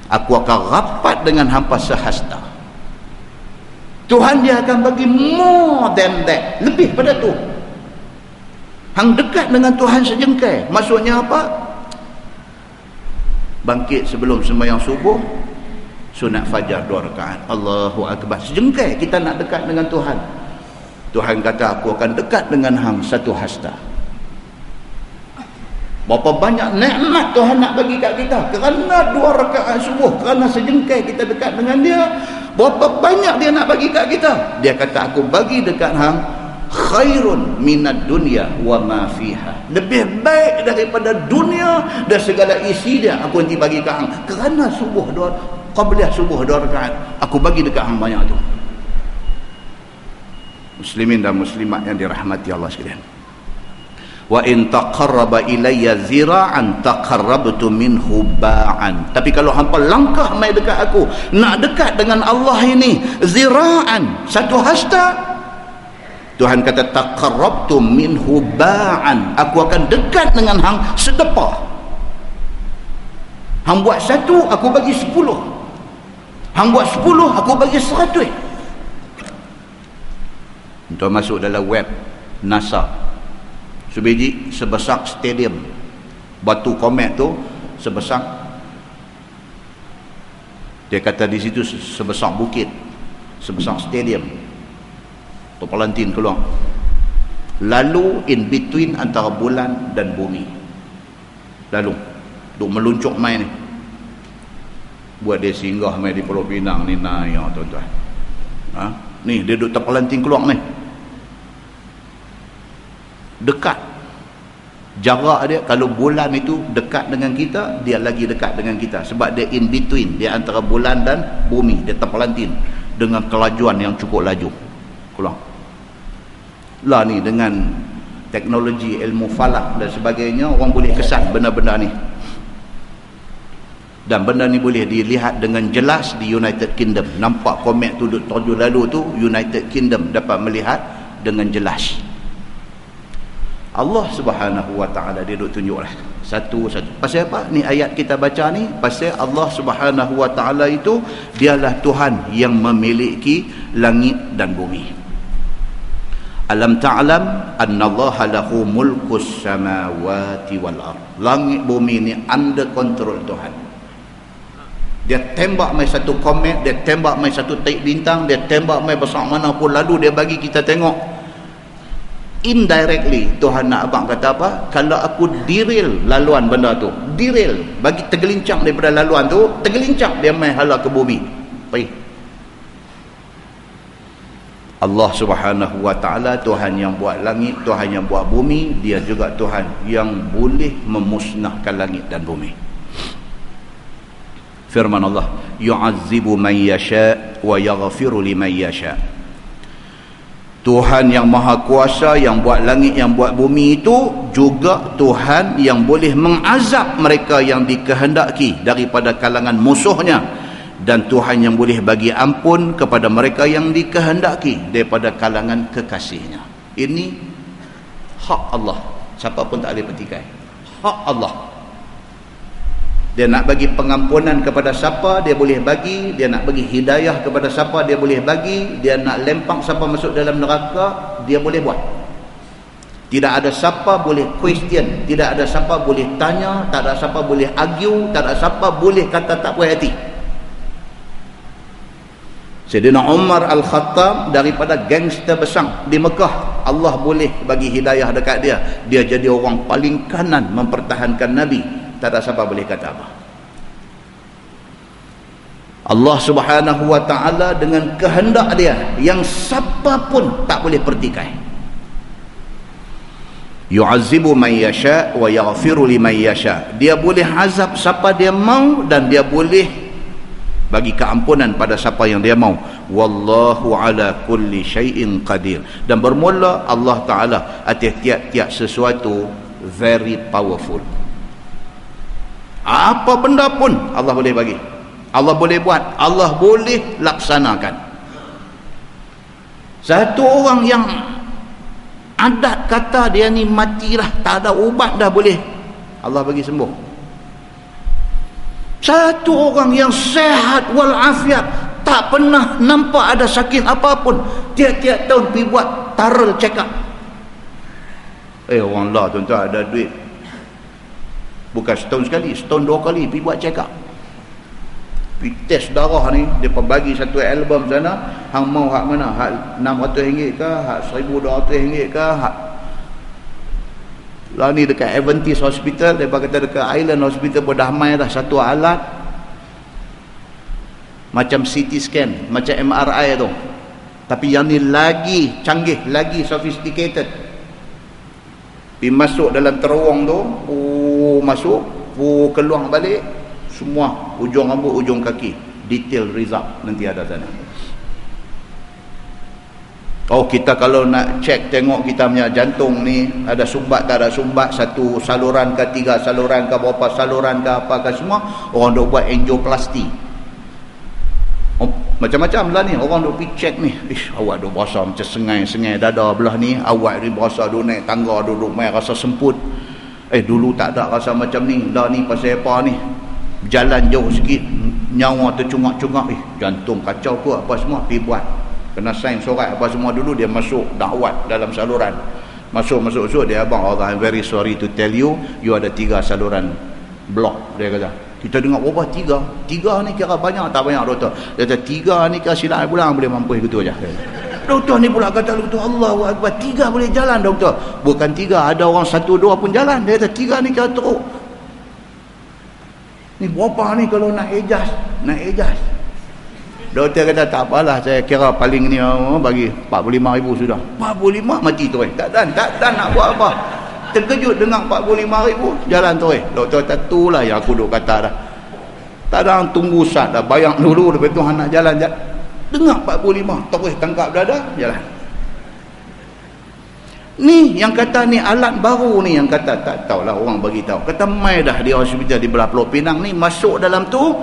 Speaker 1: aku akan rapat dengan hampa sehasta. Tuhan dia akan bagi more than that, lebih pada tu. Hang dekat dengan Tuhan sejengkai, maksudnya apa? bangkit sebelum sembahyang subuh, sunat fajar 2 rakaat. Allahu Akbar. Sejengkai kita nak dekat dengan Tuhan. Tuhan kata, aku akan dekat dengan hang 1 hasta. Berapa banyak nikmat Tuhan nak bagi kat kita kerana 2 rakaat subuh, kerana sejengkai kita dekat dengan dia. Berapa banyak dia nak bagi kat kita. Dia kata, aku bagi dekat hang khairun minad dunya wa ma fiha, lebih baik daripada dunia dan segala isi dia, aku nanti bagi kat hang. Kerana subuh 2 qabliyah subuh 2 rakaat, aku bagi dekat hang banyak tu. Muslimin dan muslimat yang dirahmati Allah sekalian, wa in taqarraba ilayya zira'an taqarrabtu minhu ba'an. Tapi kalau hampa langkah mai dekat aku, nak dekat dengan Allah ini zira'an, 1 hasta, Tuhan kata taqarrabtu minhu ba'an, aku akan dekat dengan hang sedepah. Hang buat 1, aku bagi 10. Hang buat 10, aku bagi 100. Untuk masuk dalam web NASA, sebiji sebesar stadium, batu komet tu sebesar, dia kata di situ sebesar bukit, sebesar stadium. Tu Pelantin keluar, lalu in between antara bulan dan bumi, lalu duk meluncuk main ni, buat dia singgah main di Pulau Pinang ni. Ya tuan-tuan, ni dia duk terpelanting keluar ni, dekat jarak dia. Kalau bulan itu dekat dengan kita, dia lagi dekat dengan kita, sebab dia in between, dia antara bulan dan bumi. Dia terpelantin dengan kelajuan yang cukup laju keluar lah. Ni dengan teknologi ilmu falak dan sebagainya, orang boleh kesan benda-benda ni, dan benda ni boleh dilihat dengan jelas di United Kingdom. Nampak komet tu duk terjun lalu tu, United Kingdom dapat melihat dengan jelas. Allah Subhanahu wa ta'ala dia duk tunjuklah satu-satu. Pasal apa ni ayat kita baca ni? Pasal Allah Subhanahu wa ta'ala itu dialah Tuhan yang memiliki langit dan bumi. Alam ta'lam annallaha lahu mulkus samawati wal ard. Langit bumi ni under control Tuhan. Dia tembak mai 1 komet, dia tembak mai 1 taik bintang, dia tembak mai besar mana pun, lalu dia bagi kita tengok indirectly. Tuhan nak abang kata apa? Kalau aku derail laluan benda tu, derail, bagi tergelincang daripada laluan tu, tergelincang, dia mai hala ke bumi, pergi. Allah Subhanahu wa ta'ala Tuhan yang buat langit, Tuhan yang buat bumi. Dia juga Tuhan yang boleh memusnahkan langit dan bumi. Firman Allah, yu'azzibu man yasha' wa yaghfiru liman yasha'. Tuhan yang maha kuasa, yang buat langit, yang buat bumi itu juga Tuhan yang boleh mengazab mereka yang dikehendaki daripada kalangan musuhnya, dan Tuhan yang boleh bagi ampun kepada mereka yang dikehendaki daripada kalangan kekasihnya. Ini hak Allah, siapa pun tak boleh petikai. Hak Allah. Dia nak bagi pengampunan kepada siapa, dia boleh bagi. Dia nak bagi hidayah kepada siapa, dia boleh bagi. Dia nak lempang siapa masuk dalam neraka, dia boleh buat. Tidak ada siapa boleh question, tidak ada siapa boleh tanya, tak ada siapa boleh argue, tak ada siapa boleh kata tak puas hati. Sayyidina Umar Al-Khattab daripada gangster besar di Mekah, Allah boleh bagi hidayah dekat dia. Dia jadi orang paling kanan mempertahankan Nabi. Tak ada siapa boleh kata apa. Allah Subhanahu wa ta'ala dengan kehendak dia yang siapa pun tak boleh pertikai. Yu'azzibu man yasha' wa yaghfiru liman yasha'. Dia boleh azab siapa dia mau, dan dia boleh bagi keampunan pada siapa yang dia mau. Wallahu ala kulli syai'in qadir. Dan bermula Allah Ta'ala atas tiap-tiap sesuatu very powerful. Apa benda pun Allah boleh bagi, Allah boleh buat, Allah boleh laksanakan. Satu orang yang adat kata dia ni matilah, tak ada ubat dah, boleh Allah bagi sembuh. Satu orang yang sehat walafiat, tak pernah nampak ada sakit apapun, tiap-tiap tahun pergi buat thorough check up. Orang lah tuan-tuan ada duit Bukan setahun sekali, setahun 2 kali pergi buat check up, pergi test darah ni. Dia bagi satu album sana, hang mau hak mana, hak RM600 ke, hak RM1,200 ke, hak lah ni dekat Adventist Hospital, dia kata dekat Island Hospital pun dah mai dah satu alat macam CT scan, macam MRI tu, tapi yang ni lagi canggih, lagi sophisticated. Pergi masuk dalam terowong tu, masuk, keluar balik, semua ujung rambut, ujung kaki, detail result nanti ada sana. Oh, kita kalau nak cek tengok kita punya jantung ni ada sumbat tak ada sumbat, satu saluran ke, 3 saluran ke, berapa saluran ke, apa ke, semua orang duk buat angioplasti. Oh, macam-macam lah ni orang duk pergi cek ni. Awak duk berasa macam sengai dada belah ni, awak ni berasa duk naik tangga, duduk main rasa semput. Dulu tak ada rasa macam ni, dah ni pasal apa ni, jalan jauh sikit nyawa tercungak-cungak, jantung kacau ke apa semua, pergi buat, kena sign surat apa semua dulu. Dia masuk dakwat dalam saluran, masuk dia, abang, I'm very sorry to tell you, you ada 3 saluran blok. Dia kata, kita dengar berapa? 3 ni kira banyak tak banyak doktor? Dia kata 3 ni kira silap pulang boleh mampu gitu aja. Doktor ni pula kata, doktor, Allahu Akbar, 3 boleh jalan doktor. Bukan 3, ada orang 1, 2 pun jalan. Dia kata 3 ni kira teruk. Ni berapa ni kalau nak ejaz? Doktor kata tak apalah, saya kira paling ni bagi 45,000 sudah. 45 mati tu tak dan nak buat apa. Terkejut dengar 45,000 jalan tu. Doktor kata itulah yang aku duk kata dah. Tak ada orang tunggu sat dah, bayang dulu lepas tu nak jalan. Dengar 45 terus tangkap dada jalan. Ni yang kata ni alat baru ni, yang kata tak tahulah orang bagi tahu. Kata mai dah di hospital di belah Pulau Pinang ni, masuk dalam tu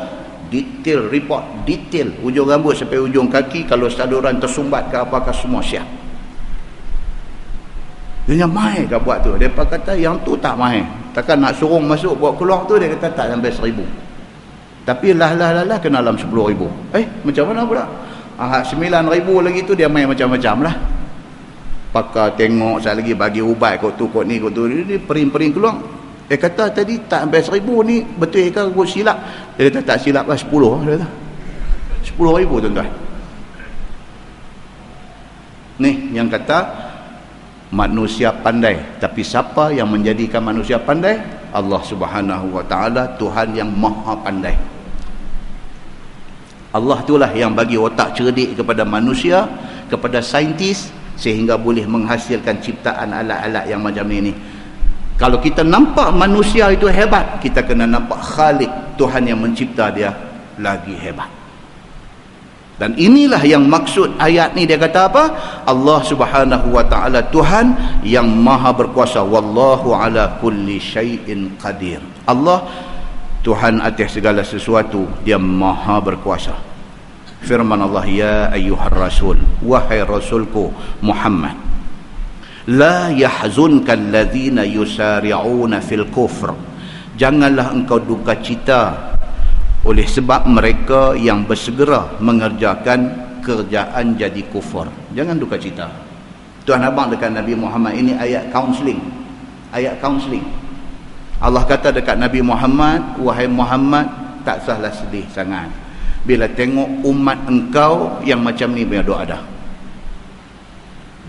Speaker 1: detail report, detail ujung rambut sampai ujung kaki, kalau saluran tersumbat ke apakah semua siap. Dia mai ke buat tu. Dia kata yang tu tak mai, takkan nak suruh masuk buat keluar tu. Dia kata tak sampai 1,000, tapi lah kena dalam 10,000. Macam mana pula? 9,000 lagi tu dia main macam-macam lah. Pakar tengok sekali lagi, bagi ubat kot tu kot ni kot tu, dia pering-pering keluar. Dia kata tadi tak sampai 1,000 ni, betul ke kot silap? Dia kata tak silap lah, 10. Dia kata 10,000 tuan-tuan. Ni yang kata manusia pandai. Tapi siapa yang menjadikan manusia pandai? Allah Subhanahu wa ta'ala, Tuhan yang maha pandai. Allah itulah yang bagi otak cerdik kepada manusia, kepada saintis, sehingga boleh menghasilkan ciptaan alat-alat yang macam ini. Kalau kita nampak manusia itu hebat, kita kena nampak Khalik, Tuhan yang mencipta dia, lagi hebat. Dan inilah yang maksud ayat ni. Dia kata apa? Allah Subhanahu wa ta'ala Tuhan yang maha berkuasa. Wallahu ala kulli syai'in qadir. Allah Tuhan atas segala sesuatu, dia maha berkuasa. Firman Allah, ya ayyuhar rasul, wahai rasulku Muhammad, la yahzunka alladhina yusari'una fil kufr, janganlah engkau duka cita oleh sebab mereka yang bersegera mengerjakan kerjaan jadi kufur. Jangan duka cita. Tuan abang dekat Nabi Muhammad, ini ayat counseling. Ayat counseling. Allah kata dekat Nabi Muhammad, wahai Muhammad, tak usahlah sedih sangat bila tengok umat engkau yang macam ni punya doa dah.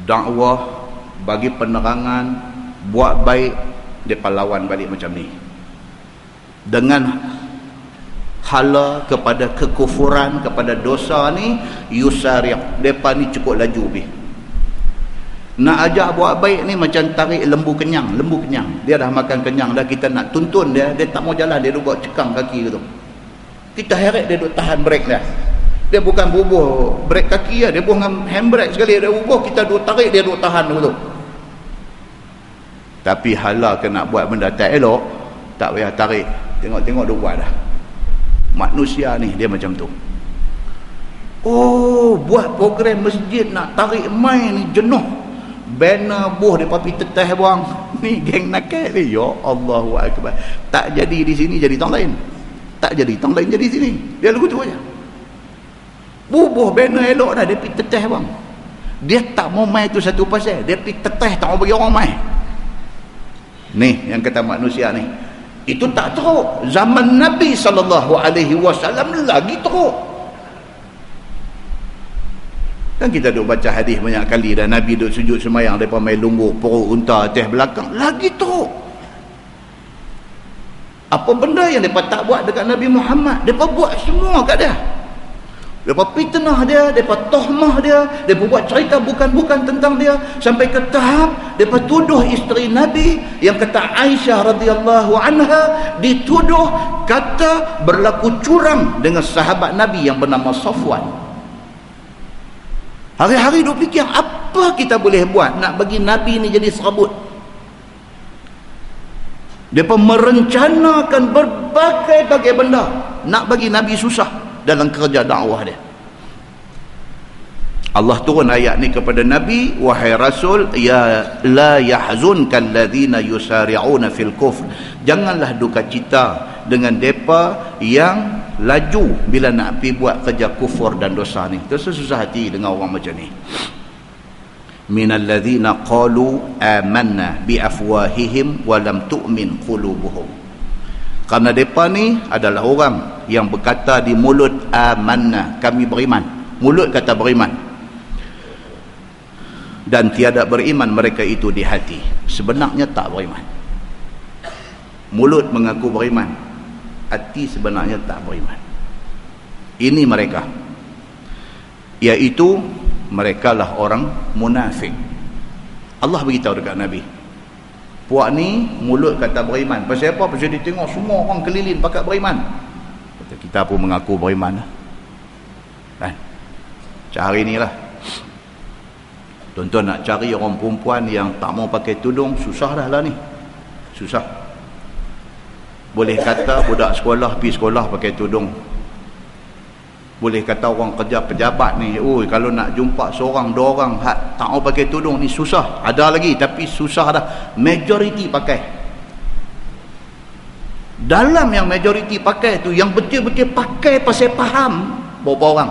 Speaker 1: Dakwah, bagi penerangan, buat baik, depa lawan balik macam ni. Dengan hala kepada kekufuran, kepada dosa ni, yusari', depa ni cukup laju bih. Nak ajak buat baik ni macam tarik lembu kenyang. Dia dah makan kenyang dah, kita nak tuntun dia tak mau jalan, dia duk buat cekang kaki gitu. Kita heret dia duk tahan brake dah. Dia bukan bubuh brake kaki lah, dia bubuh dengan handbrake sekali, dia bubuh, kita duk tarik, dia duk tahan dulu. Tapi hala ke nak buat benda tak elok, tak payah tarik, tengok-tengok duk buat dah. Manusia ni dia macam tu. Oh, buat program masjid nak tarik mai ni jenuh, banner buh dia papi teteh buang. Ni geng nakal ni, ya Allahu Akbar. Tak jadi di sini jadi tang lain, tak jadi tang lain jadi sini, dia lagu tu aja. Bubuh banner elok dah, dia pergi teteh bang. Dia tak mau mai tu satu pasal, dia pergi teteh, tak mau bagi orang mai. Ni yang kata manusia ni, Itu tak teruk. Zaman Nabi SAW lagi teruk. Kan kita duk baca hadis banyak kali dah, Nabi duk sujud semayang, mereka main lumbuk perut unta atas belakang, lagi teruk. Apa benda yang mereka tak buat dekat Nabi Muhammad, mereka buat semua kat dia. Mereka fitnah dia, mereka tohmah dia, mereka buat cerita bukan-bukan tentang dia, sampai ke tahap mereka tuduh isteri Nabi yang kata Aisyah radhiyallahu anha dituduh kata berlaku curang dengan sahabat Nabi yang bernama Safwan. Hari-hari duk fikir apa kita boleh buat nak bagi Nabi ni jadi serabut. Mereka merencanakan berbagai-bagai benda nak bagi Nabi susah dalam kerja dakwah dia. Allah turun ayat ni kepada Nabi, wahai Rasul, ya la yahzunkal ladzina yusari'una fil kufr, janganlah duka cita dengan depa yang laju bila nak pergi buat kerja kufur dan dosa ni. Tersusah hati dengan orang macam ni. Minal ladzina qalu amanna bi afwahihim wa lam tu'min qulubuhum, kerana mereka ni adalah orang yang berkata di mulut amanna, kami beriman, mulut kata beriman, dan tiada beriman mereka itu di hati, sebenarnya tak beriman. Mulut mengaku beriman, hati sebenarnya tak beriman. Ini mereka, iaitu mereka lah orang munafik. Allah beritahu dekat Nabi, puak ni mulut kata beriman. Pasal apa? Pasal dia tengok semua orang keliling pakat beriman. Kata, kita pun mengaku beriman lah. Kan? Cari ni lah. Tuan-tuan nak cari orang perempuan yang tak mau pakai tudung, susah dah lah ni. Susah. Boleh kata budak sekolah pergi sekolah pakai tudung. Boleh kata orang kerja pejabat ni, kalau nak jumpa seorang dua orang tak mau pakai tudung ni susah. Ada lagi tapi susah dah. Majoriti pakai. Dalam yang majoriti pakai tu, yang betul-betul pakai pasal faham beberapa orang,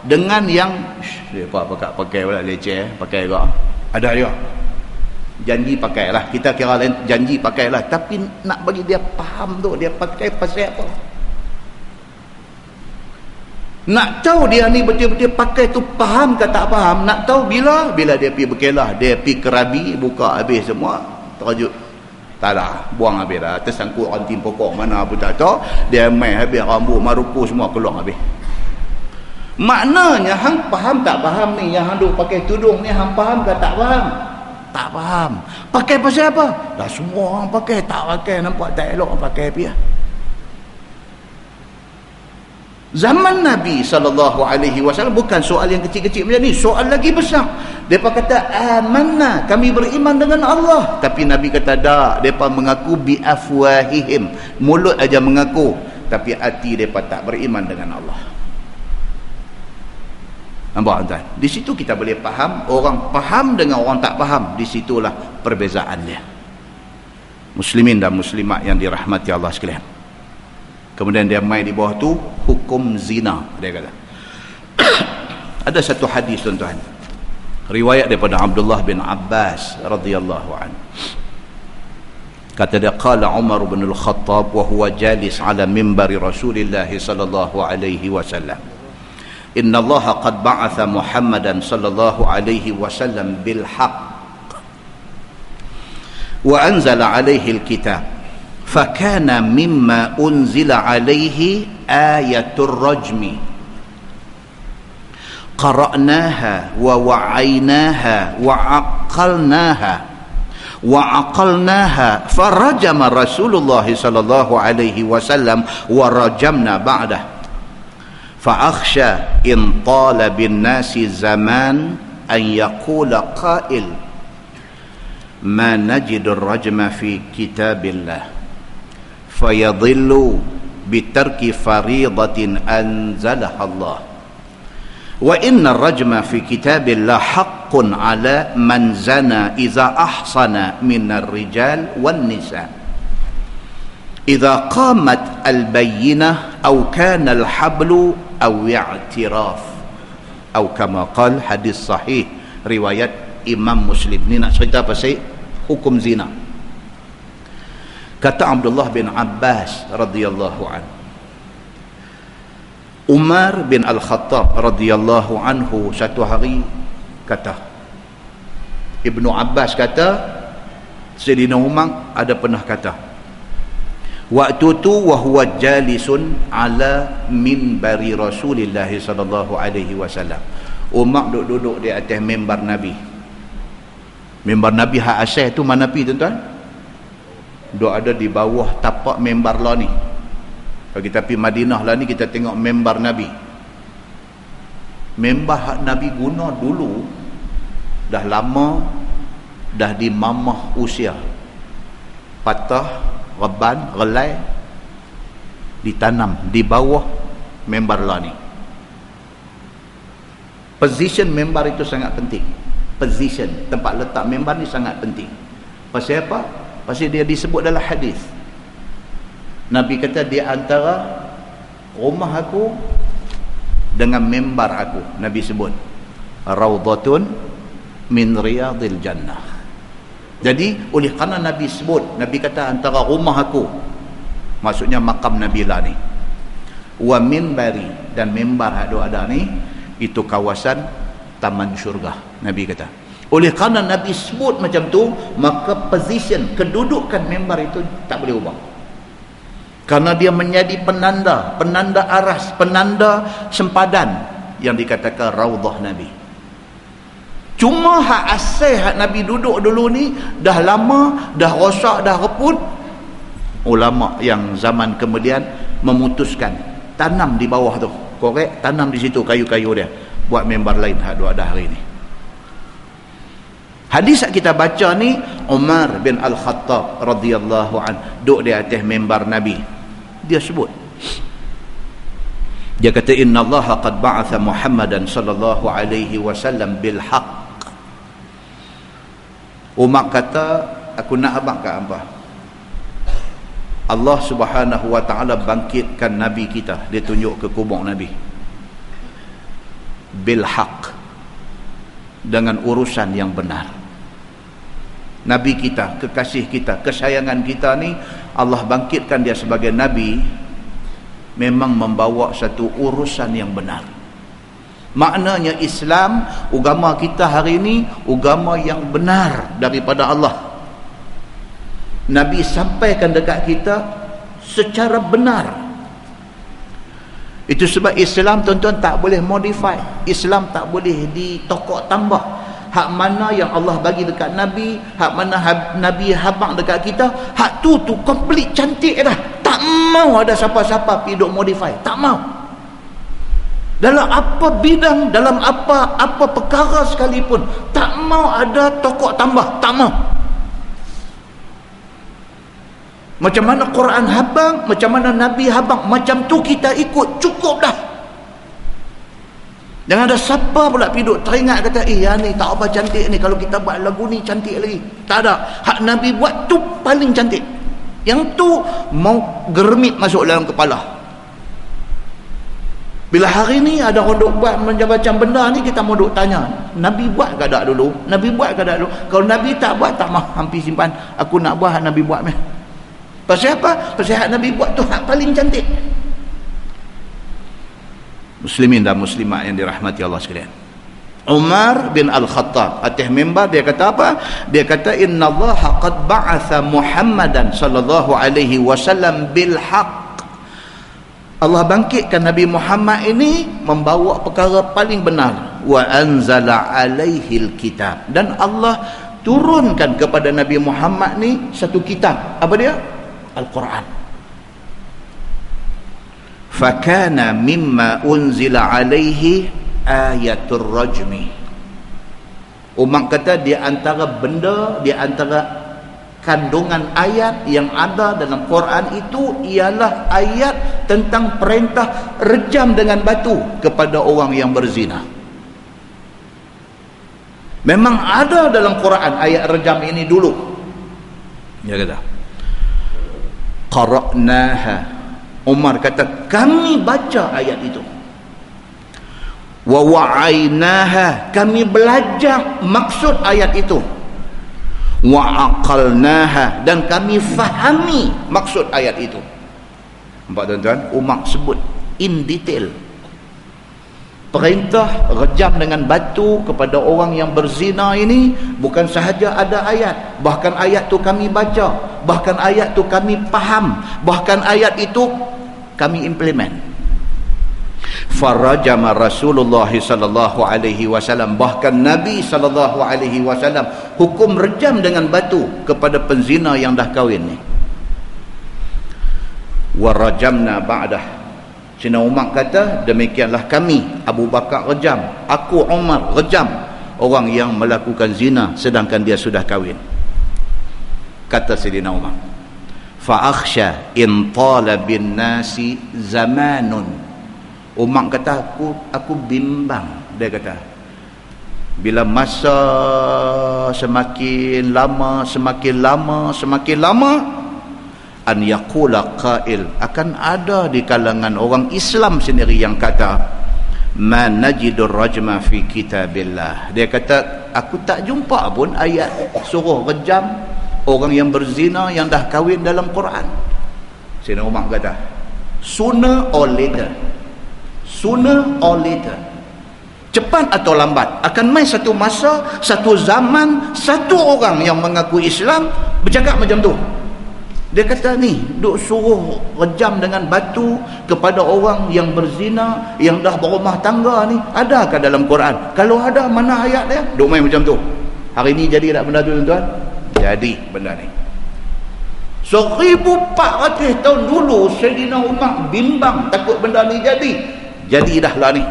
Speaker 1: dengan yang siapa pakai pula leceh, pakai juga. Ada juga. Janji pakailah. Kita kira lain janji pakailah, tapi nak bagi dia faham tu, dia pakai pasal apa? Nak tahu dia ni betul-betul pakai tu faham ke tak faham, nak tahu bila dia pergi berkelah, dia pergi kerabi, buka habis semua, terkejut. Tak lah, buang habis dah, tersangkut ranting pokok mana pun tak tahu, dia main habis rambut marupu semua keluar habis. Maknanya hang faham tak faham ni, yang hang duk pakai tudung ni hang faham ke tak faham? Tak faham. Pakai pasal apa? Dah semua orang pakai, tak pakai nampak tak elok pakai piah. Zaman Nabi SAW bukan soal yang kecil-kecil macam ni, soal lagi besar. Mereka kata amanna, kami beriman dengan Allah, tapi Nabi kata tak, mereka mengaku bi afwahihim, mulut aja mengaku, tapi hati mereka tak beriman dengan Allah. Nampak tuan? Di situ kita boleh faham, orang faham dengan orang tak faham, di situlah perbezaan dia. Muslimin dan muslimat yang dirahmati Allah sekalian. Kemudian dia main di bawah tu hukum zina, dia kata. Ada satu hadis tuan-tuan, riwayat daripada Abdullah bin Abbas radhiyallahu anhu. Kata dia, qala Umar bin Al-Khattab wa huwa jalis ala minbari Rasulillah sallallahu alaihi wasallam, inna Allah qad ba'atha Muhammadan sallallahu alaihi wasallam bil haqq wa anzala alaihi al-kitab, فكان مما أنزل عليه آية الرجم قرأناها ووعيناها وعقلناها فرجم رسول الله صلى الله عليه وسلم ورجمنا بعده فأخشى إن طال بالناس زمان أن يقول قائل ما نجد الرجم في كتاب الله فيضل بترك فريضة أنزلها الله وإن الرجم في كتاب الله حق على من زنى إذا أحصن من الرجال والنساء إذا قامت البينة أو كان الحبل أو اعتراف أو كما قال حديث صحيح riwayat Imam Muslim. Ni nak cerita pasal hukum zina. Kata Abdullah bin Abbas radhiyallahu anhu, Umar bin Al-Khattab radhiyallahu anhu satu hari kata, Ibnu Abbas kata, Sayyidina Umar ada pernah kata, waktu tu wa huwa jalisun ala minbari Rasulillah sallallahu alaihi wasallam. Umar duduk di atas mimbar Nabi. Mimbar Nabi hak asal tu mana pi tuan-tuan? Duk ada di bawah tapak mimbar lah ni. Kalau kita pergi Madinah lah ni, kita tengok mimbar Nabi. Mimbar hak Nabi guna dulu dah lama, dah dimamah usia, patah, reban, relai, ditanam di bawah mimbar lah ni. Position mimbar itu sangat penting. Position, tempat letak mimbar ni sangat penting. Pasal apa? Pasal dia disebut dalam hadis. Nabi kata, di antara rumah aku dengan mimbar aku, Nabi sebut raudhatun min riyadil jannah. Jadi oleh kerana Nabi sebut, Nabi kata antara rumah aku, maksudnya makam Nabi lah ni, wa minbari, dan mimbar ada ni, itu kawasan taman syurga, Nabi kata. Oleh kerana Nabi sebut macam tu, maka position, kedudukan mimbar itu tak boleh ubah. Kerana dia menjadi penanda aras, penanda sempadan yang dikatakan raudhah Nabi. Cuma hak asal hak Nabi duduk dulu ni dah lama, dah rosak, dah reput. Ulama yang zaman kemudian memutuskan tanam di bawah tu. Korek, tanam di situ kayu-kayu dia. Buat mimbar lain hak ada hari ni. Hadis yang kita baca ni, Umar bin Al-Khattab radhiyallahu an duduk di atas mimbar Nabi. Dia sebut, dia kata, inna Allah qad ba'atha Muhammadan sallallahu alaihi wasallam bil haqq. Umar kata, aku nak abang kat apa? Allah subhanahu wa ta'ala bangkitkan Nabi kita, dia tunjuk ke kubur Nabi, bil haqq, dengan urusan yang benar. Nabi kita, kekasih kita, kesayangan kita ni, Allah bangkitkan dia sebagai Nabi, memang membawa satu urusan yang benar. Maknanya Islam, agama kita hari ini, agama yang benar daripada Allah. Nabi sampaikan dekat kita secara benar. Itu sebab Islam, tuan-tuan, tak boleh modify. Islam tak boleh ditokok tambah. Hak mana yang Allah bagi dekat Nabi, hak mana Nabi habaq dekat kita, hak tu komplit cantik dah. Tak mau ada siapa-siapa pergi duk modify. Tak mau. Dalam apa bidang, dalam apa perkara sekalipun, tak mau ada tokok tambah. Tak mau. Macam mana Quran habaq, macam mana Nabi habaq, macam tu kita ikut, cukup dah. Jangan ada siapa pula pergi duk teringat kata, yang ni tak apa cantik ni, kalau kita buat lagu ni cantik lagi. Tak ada. Hak Nabi buat tu paling cantik. Yang tu mau germit masuk dalam kepala. Bila hari ni ada orang duk buat macam-macam benda ni, kita mau duk tanya, Nabi buat ke tak dulu? Nabi buat ke tak dulu? Kalau Nabi tak buat, tak mah hampir simpan. Aku nak buat hak Nabi buat meh. Pasal apa? Pasal hak Nabi buat tu hak paling cantik. Muslimin dan muslimat yang dirahmati Allah sekalian, Umar bin Al-Khattab atas mimbar dia kata apa? Dia kata, inna Allah qad ba'atha Muhammadan sallallahu alaihi wasallam bil haqq. Allah bangkitkan Nabi Muhammad ini membawa perkara paling benar. Wa anzala alaihil kitab, dan Allah turunkan kepada Nabi Muhammad ni satu kitab. Apa dia? Al-Quran. Fakana mimma unzila alaihi ayatul rajmi. Umar kata, di antara benda, di antara kandungan ayat yang ada dalam Quran itu ialah ayat tentang perintah rejam dengan batu kepada orang yang berzina. Memang ada dalam Quran ayat rejam ini dulu. Dia kata, qara'naha. Umar kata, kami baca ayat itu. Wa wa'ainaha, kami belajar maksud ayat itu. wa aqalnaha, dan kami fahami maksud ayat itu. Nampak tuan-tuan, Umar sebut in detail. Perintah rejam dengan batu kepada orang yang berzina ini bukan sahaja ada ayat, bahkan ayat tu kami baca, bahkan ayat tu kami faham, bahkan ayat itu kami implement. Farajama Rasulullah sallallahu alaihi wasallam, bahkan Nabi sallallahu alaihi wasallam hukum rejam dengan batu kepada penzina yang dah kahwin ni. Wa rajamna ba'dah. Sayyidina Umar kata, demikianlah kami Abu Bakar rejam, aku Umar rejam orang yang melakukan zina sedangkan dia sudah kahwin. Kata Sayyidina Umar, fa akhsha in tala bin nasi zamanun. Umar kata, aku bimbang, dia kata, bila masa semakin lama an yaqula qail, akan ada di kalangan orang Islam sendiri yang kata, ma najidur rajma fi kitabillah. Dia kata, aku tak jumpa pun ayat suruh rejam orang yang berzina yang dah kahwin dalam Quran. Sayyidina Umar kata, sooner or later, cepat atau lambat akan mai satu masa, satu zaman, satu orang yang mengaku Islam bercakap macam tu. Dia kata ni, duk suruh rejam dengan batu kepada orang yang berzina, yang dah berumah tangga ni, adakah dalam Quran? Kalau ada, mana ayat dia? Duk main macam tu. Hari ni jadi tak benda tu tuan-tuan? Jadi benda ni. 1400 tahun dulu Sayyidina Umar bimbang, takut benda ni jadi. Jadi dah lah ni.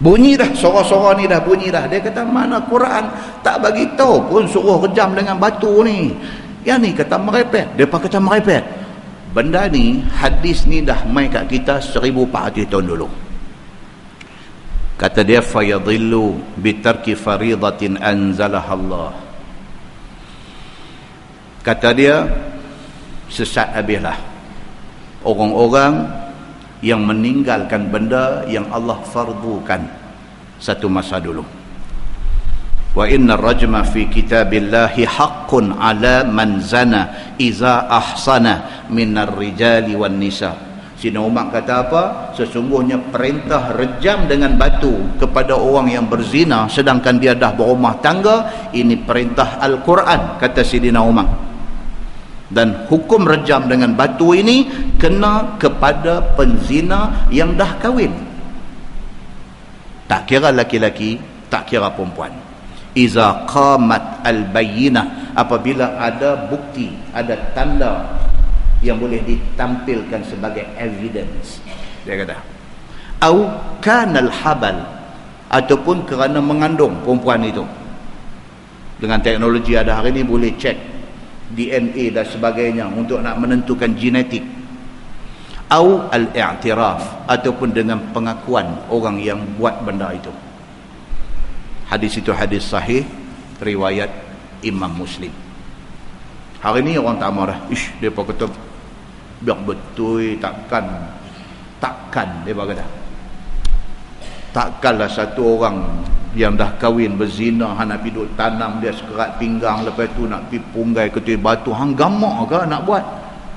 Speaker 1: Bunyi dah, suara-suara ni dah bunyi dah. Dia kata, mana Quran tak bagi tahu pun suruh rejam dengan batu ni. Yang ni kata merepet, depa kata merepet. Benda ni, hadis ni dah mai kat kita 1400 tahun dulu. Kata dia, fayadhillu bitarki faridatin anzalaha Allah. Kata dia, sesat habislah orang-orang yang meninggalkan benda yang Allah fardukan satu masa dulu. Wa inna rajma fi kitabillahi haqqun ala man zana iza ahsana minar rijali wan nisa. Sayyidina Umar kata apa? Sesungguhnya perintah rejam dengan batu kepada orang yang berzina sedangkan dia dah berumah tangga, ini perintah Al-Quran, kata Sayyidina Umar. Dan hukum rejam dengan batu ini kena kepada penzina yang dah kahwin, tak kira laki-laki, tak kira perempuan. Iza qamat al-bayyinah, apabila ada bukti, ada tanda yang boleh ditampilkan sebagai evidence. Dia kata, au kana al-habal, ataupun kerana mengandung perempuan itu. Dengan teknologi ada hari ini boleh cek DNA dan sebagainya untuk nak menentukan genetik. Au al-i'tiraf, ataupun dengan pengakuan orang yang buat benda itu. Hadis itu hadis sahih riwayat Imam Muslim. Hari ni orang tak marah. Ish, depa kata biar betul, takkan depa kata. Takkanlah satu orang yang dah kahwin berzina nak pergi duk tanam dia sekerat pinggang, lepas tu nak pergi punggai ketua batu, hang gamak ke nak buat?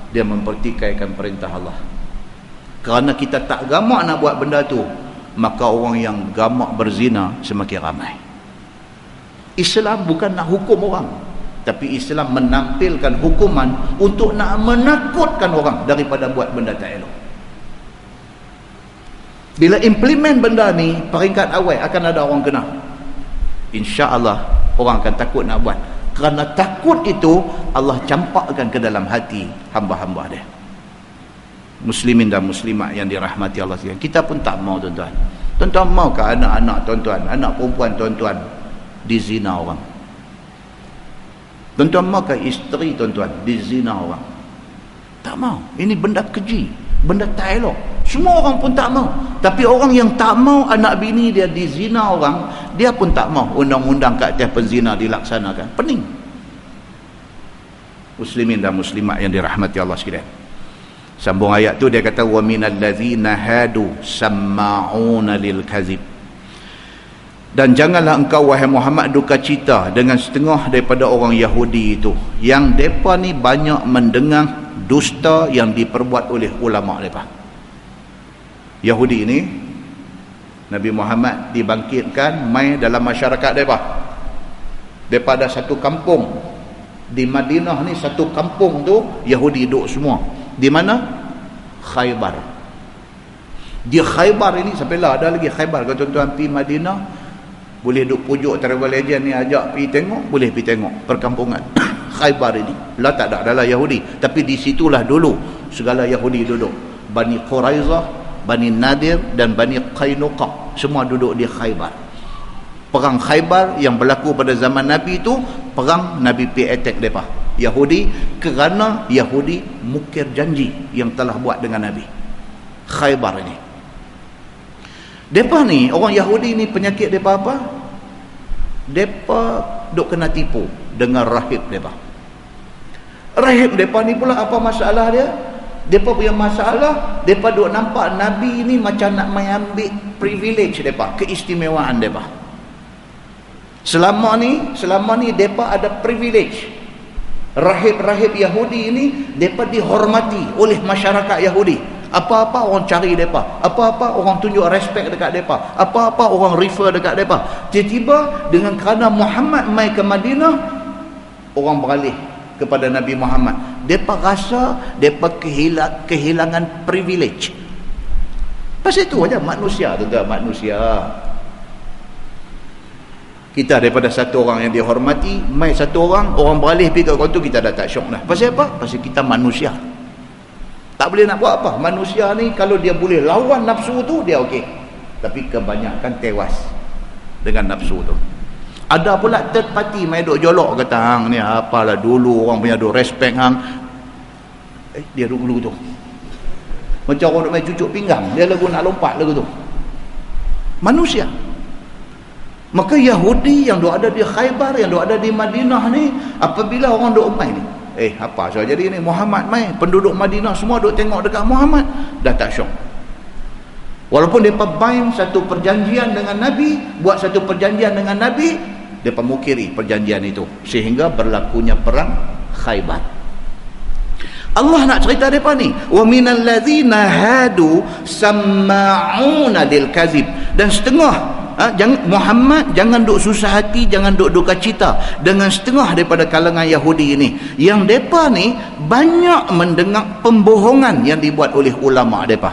Speaker 1: Dia mempertikaikan perintah Allah. Kerana kita tak gamak nak buat benda tu, maka orang yang gamak berzina semakin ramai. Islam bukan nak hukum orang, tapi Islam menampilkan hukuman untuk nak menakutkan orang daripada buat benda tak elok. Bila implement benda ni, peringkat awal akan ada orang kena. InsyaAllah orang akan takut nak buat. Kerana takut itu Allah campakkan ke dalam hati hamba-hamba dia. Muslimin dan muslimat yang dirahmati Allah sekalian, kita pun tak mau tuan-tuan. Tuan-tuan mau ke anak-anak tuan-tuan, anak perempuan tuan-tuan dizina orang? Tuan-tuan mau ke isteri tuan-tuan dizina orang? Tak mau. Ini benda keji, benda tak elok. Semua orang pun tak mau. Tapi orang yang tak mau anak bini dia dizina orang, dia pun tak mau undang-undang kat atas penzina dilaksanakan. Pening. Muslimin dan muslimat yang dirahmati Allah sekalian, sambung ayat tu dia kata, wa minal ladzina hadu samma'una lil kadzib. Dan janganlah engkau wahai Muhammad duka cita dengan setengah daripada orang Yahudi itu, yang mereka ni banyak mendengar dusta yang diperbuat oleh ulama mereka. Yahudi ini Nabi Muhammad dibangkitkan mai dalam masyarakat mereka. Mereka ada satu kampung di Madinah ni, satu kampung tu Yahudi duduk semua. Di mana? Khaybar. Di Khaybar ini, sampai lah ada lagi Khaybar. Kalau tuan-tuan pergi Madinah, boleh duduk pujuk travel agent ni ajak pergi tengok, boleh pergi tengok perkampungan Khaybar ini. Lah tak ada adalah Yahudi, tapi di situlah dulu segala Yahudi duduk. Bani Quraizah, Bani Nadir dan Bani Qainuqa, semua duduk di Khaybar. Perang Khaybar yang berlaku pada zaman Nabi itu, perang Nabi pergi attack mereka Yahudi, kerana Yahudi mukir janji yang telah buat dengan Nabi. Khaybar ini, mereka ni, orang Yahudi ni penyakit mereka apa? Mereka duk kena tipu dengan rahib mereka. Rahib mereka ni pula apa masalah dia? Mereka punya masalah, mereka duk nampak Nabi ni macam nak mengambil privilege mereka, keistimewaan mereka. Selama ni mereka ada privilege. Rahib-rahib Yahudi ini mereka dihormati oleh masyarakat Yahudi. Apa-apa orang cari mereka, apa-apa orang tunjuk respect dekat mereka, apa-apa orang refer dekat mereka. Tiba-tiba dengan kerana Muhammad mai ke Madinah, orang beralih kepada Nabi Muhammad. Mereka rasa mereka kehilangan privilege. Pasal itu aja manusia, tuan-tuan, manusia. Kita daripada satu orang yang dihormati, mai satu orang beralih pergi ke kau tu, kita dah tak syok dah. Pasal apa? Pasal kita manusia. Tak boleh nak buat apa. Manusia ni kalau dia boleh lawan nafsu tu, dia okey. Tapi kebanyakan tewas dengan nafsu tu. Ada pula third party mai duk jolok kata hang ni apalah dulu orang punya duk respect hang. Dia dulu tu. Macam orang duk main cucuk pinggang, dia lagu nak lompat lagu tu. Manusia. Maka Yahudi yang duk ada di Khaybar, yang duk ada di Madinah ni, apabila orang duk main ni, apa so jadi ni Muhammad mai, penduduk Madinah semua duk tengok dekat Muhammad, dah tak syok. Walaupun mereka bind satu perjanjian dengan Nabi, buat satu perjanjian dengan Nabi, mereka mukiri perjanjian itu, sehingga berlakunya perang Khaybar. Allah nak cerita mereka ni, wa minal ladzina hadu samma'una lil kazib, dan setengah Muhammad jangan duk susah hati, jangan duk duka cita dengan setengah daripada kalangan Yahudi ini, yang mereka ni banyak mendengar pembohongan yang dibuat oleh ulama mereka.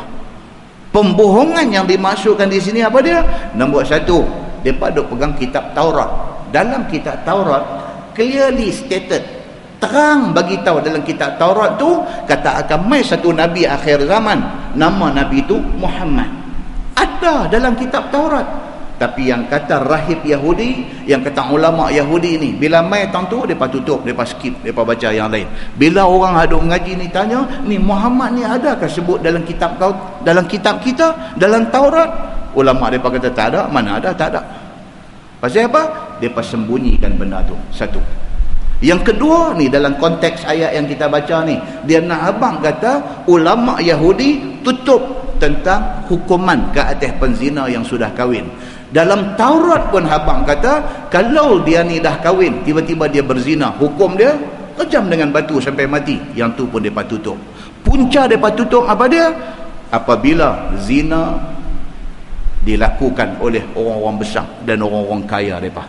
Speaker 1: Pembohongan yang dimasukkan di sini apa dia? Nombor satu, mereka duk pegang kitab Taurat. Dalam kitab Taurat clearly stated, terang bagi tahu dalam kitab Taurat tu kata akan mai satu nabi akhir zaman, nama nabi tu Muhammad. Ada dalam kitab Taurat. Tapi yang kata rahib Yahudi, yang kata ulama Yahudi ni, bila mai tahun tu depa tutup, depa skip, depa baca yang lain. Bila orang haduk mengaji ni tanya, ni Muhammad ni adakah sebut dalam kitab kau, dalam kitab kita, dalam Taurat? Ulama depa kata tak ada. Mana ada? Tak ada. Pasal apa? Depa sembunyikan benda tu. Satu. Yang kedua ni, dalam konteks ayat yang kita baca ni, dia nak abang kata ulama Yahudi tutup tentang hukuman ke atas penzina yang sudah kahwin. Dalam Taurat pun abang kata kalau dia ni dah kahwin, tiba-tiba dia berzina, hukum dia kejam dengan batu sampai mati. Yang tu pun mereka tutup. Punca mereka tutup apa dia? Apabila zina dilakukan oleh orang-orang besar dan orang-orang kaya mereka.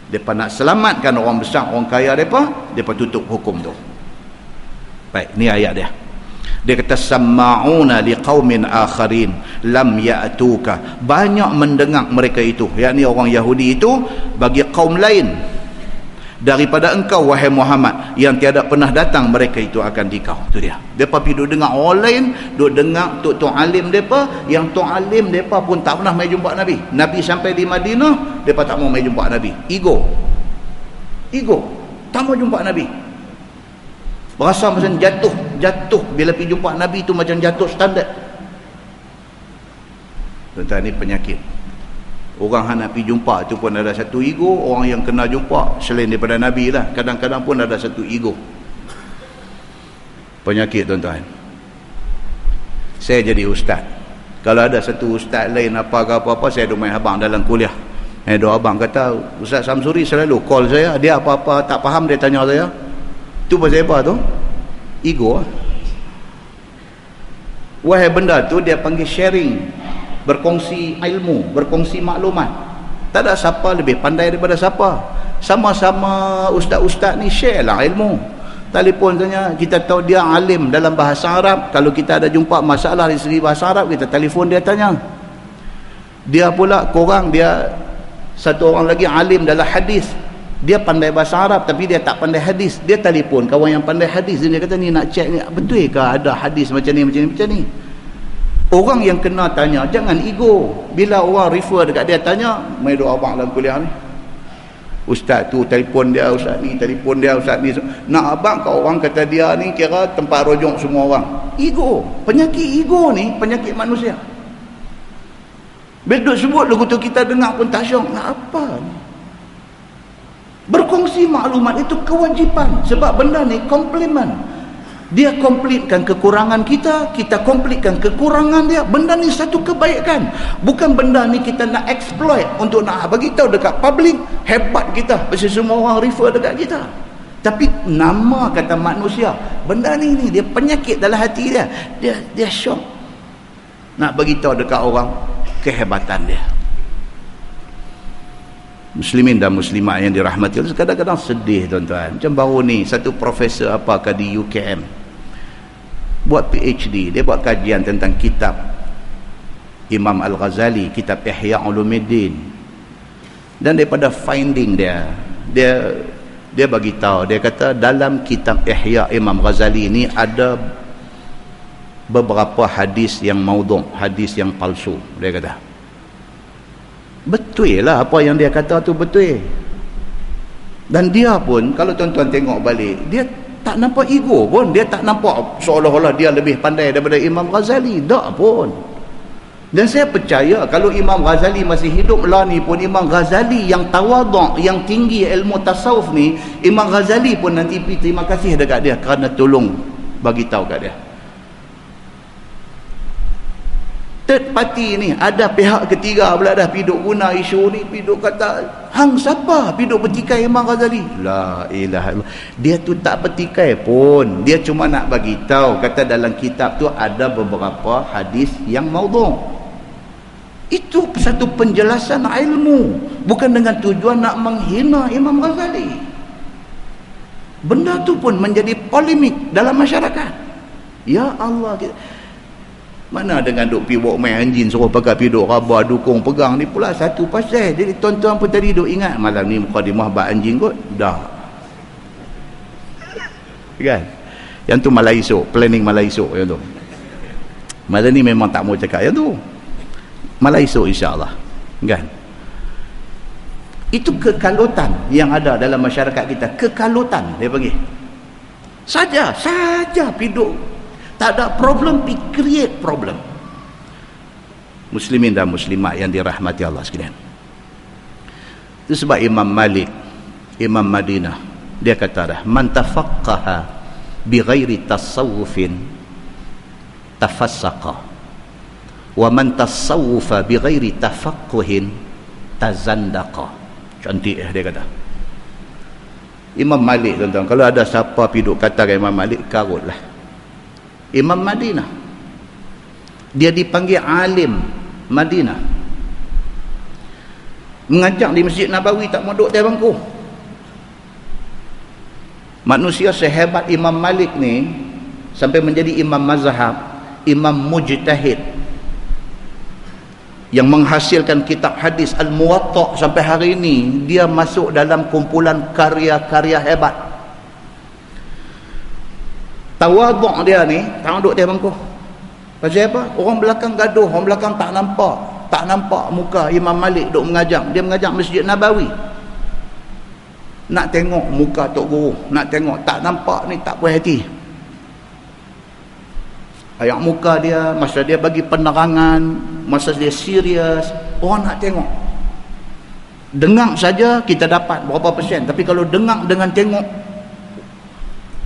Speaker 1: Mereka nak selamatkan orang besar, orang kaya mereka tutup hukum tu. Baik, ni ayat dia. Dia kata sama'una liqaumin akharin lam ya'tuka. Banyak mendengar mereka itu, yakni orang Yahudi itu, bagi kaum lain daripada engkau wahai Muhammad, yang tiada pernah datang mereka itu akan dikau. Tu dia. Depa pergi duk dengar orang lain, duk dengar tok-tok alim depa, yang tok alim depa pun tak pernah mai jumpa Nabi. Nabi sampai di Madinah, depa tak mau mai jumpa Nabi. Ego. Tak mau jumpa Nabi. Berasa macam jatuh bila pergi jumpa Nabi tu, macam jatuh standard. Tuan-tuan, ni penyakit. Orang yang nak pergi jumpa tu pun ada satu ego. Orang yang kena jumpa selain daripada Nabi lah, kadang-kadang pun ada satu ego. Penyakit, tuan-tuan. Saya jadi ustaz, kalau ada satu ustaz lain apa-apa, saya duk main abang dalam kuliah, Dua abang kata, Ustaz Samsuri selalu call saya, dia apa-apa tak faham dia tanya saya. Tu pasal apa tu? Ego. Wahai benda tu dia panggil sharing, berkongsi ilmu, berkongsi maklumat. Tak ada siapa lebih pandai daripada siapa. Sama-sama ustaz-ustaz ni share lah ilmu. Telefon tanya, kita tahu dia alim dalam bahasa Arab. Kalau kita ada jumpa masalah dari segi bahasa Arab, kita telefon dia tanya. Dia pula korang, dia satu orang lagi alim dalam hadis. Dia pandai bahasa Arab tapi dia tak pandai hadis. Dia telefon kawan yang pandai hadis, dia kata ni nak cek ni betul ke ada hadis macam ni macam ni macam ni. Orang yang kena tanya jangan ego. Bila orang refer dekat dia tanya, mai doa abang dalam kuliah ni, ustaz tu telefon dia, ustaz ni telefon dia, ustaz ni nak abang kau orang kata dia ni kira tempat rojok semua orang. Ego, penyakit ego ni penyakit manusia. Bila duk sebut lagu tu kita dengar pun tak syok. Nak apa ni? Berkongsi maklumat itu kewajipan. Sebab benda ni komplement. Dia komplitkan kekurangan kita, kita komplitkan kekurangan dia. Benda ni satu kebaikan. Bukan benda ni kita nak exploit untuk nak bagi tahu dekat public hebat kita, pasal semua orang refer dekat kita. Tapi nama kata manusia, benda ni dia penyakit dalam hati dia. Dia syok nak bagi tahu dekat orang kehebatan dia. Muslimin dan muslimat yang dirahmati Allah, kadang-kadang sedih tuan-tuan. Macam baru ni satu profesor apakah di UKM buat PhD, dia buat kajian tentang kitab Imam Al-Ghazali, kitab Ihya Ulumuddin. Dan daripada finding dia bagi tahu, dia kata dalam kitab Ihya Imam Ghazali ni ada beberapa hadis yang maudhu', hadis yang palsu. Dia kata betul lah apa yang dia kata tu betul. Dan dia pun kalau tuan-tuan tengok balik, dia tak nampak ego pun, dia tak nampak seolah-olah dia lebih pandai daripada Imam Ghazali, tak pun. Dan saya percaya kalau Imam Ghazali masih hidup lah ni pun, Imam Ghazali yang tawaduk, yang tinggi ilmu tasawuf ni, Imam Ghazali pun nanti terima kasih dekat dia kerana tolong bagi tahu kat dia. Third party ni, ada pihak ketiga pula dah piduk guna isu ni, piduk kata hang siapa piduk bertikai Imam Ghazali. La ilaha illallah. Dia tu tak bertikai pun, dia cuma nak bagi tahu kata dalam kitab tu ada beberapa hadis yang maudhu'. Itu satu penjelasan ilmu, bukan dengan tujuan nak menghina Imam Ghazali. Benda tu pun menjadi polemik dalam masyarakat. Ya Allah, mana dengan duk pi bawa main anjing, suruh pakai pi duk rabah dukung pegang ni pula satu pasal. Jadi tuan-tuan pun tadi duk ingat malam ni mukadimah bab anjing kot dah. Kan? Yang tu malam esok, planning malam esok yang tu. Malam ni memang tak mau cakap yang tu. Malam esok insya-Allah. Kan? Itu kekalutan yang ada dalam masyarakat kita, kekalutan dia panggil. Saja pi duk tak ada problem, pi create problem. Muslimin dan muslimat yang dirahmati Allah sekalian. Itu sebab Imam Malik, Imam Madinah, dia kata dah, man tafaqqaha bi ghairi tasawufin tafassaqa wa man tasawufa bi ghairi tafaqquhin tazandaqa. Cantik dia kata. Imam Malik tuan-tuan, kalau ada siapa pi duk kata ke Imam Malik, karutlah. Imam Madinah, dia dipanggil alim Madinah, mengajar di Masjid Nabawi, tak mau duduk atas bangku. Manusia sehebat Imam Malik ni sampai menjadi imam mazhab, imam mujtahid yang menghasilkan kitab hadis Al-Muwatta' sampai hari ini, dia masuk dalam kumpulan karya-karya hebat. Tawaduk dia ni tak duduk atas bangku. Pasal apa? Orang belakang gaduh, orang belakang tak nampak muka Imam Malik duk mengajar. Dia mengajar Masjid Nabawi. Nak tengok muka tok guru, nak tengok, tak nampak ni tak puas hati. Ayat muka dia, masa dia bagi penerangan, masa dia serius, orang nak tengok. Dengar saja kita dapat berapa persen, tapi kalau dengar dengan tengok,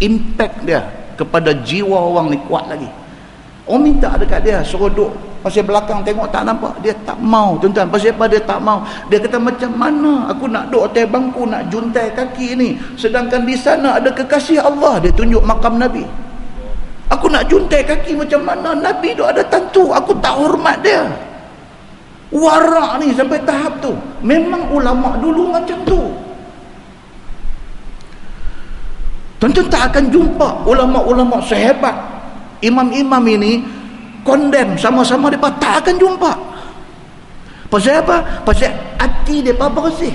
Speaker 1: impact dia kepada jiwa orang ni kuat lagi. Orang minta dekat dia, suruh duk pasal belakang tengok tak nampak. Dia tak mau, tuan-tuan. Pasal apa dia tak mau? Dia kata, macam mana aku nak duduk atas bangku, nak juntai kaki ni, sedangkan di sana ada kekasih Allah. Dia tunjuk makam Nabi. Aku nak juntai kaki macam mana? Nabi tu ada tantu, aku tak hormat dia. Warak ni sampai tahap tu. Memang ulama dulu macam tu. Tuan-tuan tak akan jumpa ulama-ulama sehebat imam-imam ini condemn sama-sama, mereka tak akan jumpa. Pasal apa? Pasal hati mereka bersih.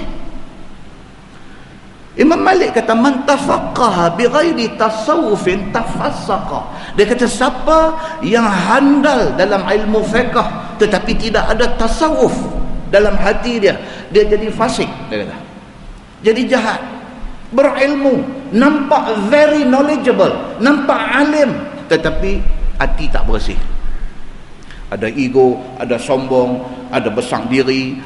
Speaker 1: Imam Malik kata, man tafaqqaha bighairi tasawufin tafassaqa. Dia kata, siapa yang handal dalam ilmu fiqh tetapi tidak ada tasawuf dalam hati dia, dia jadi fasik. Dia kata, jadi jahat. Berilmu, nampak very knowledgeable, nampak alim, tetapi hati tak bersih. Ada ego, ada sombong, ada besar diri,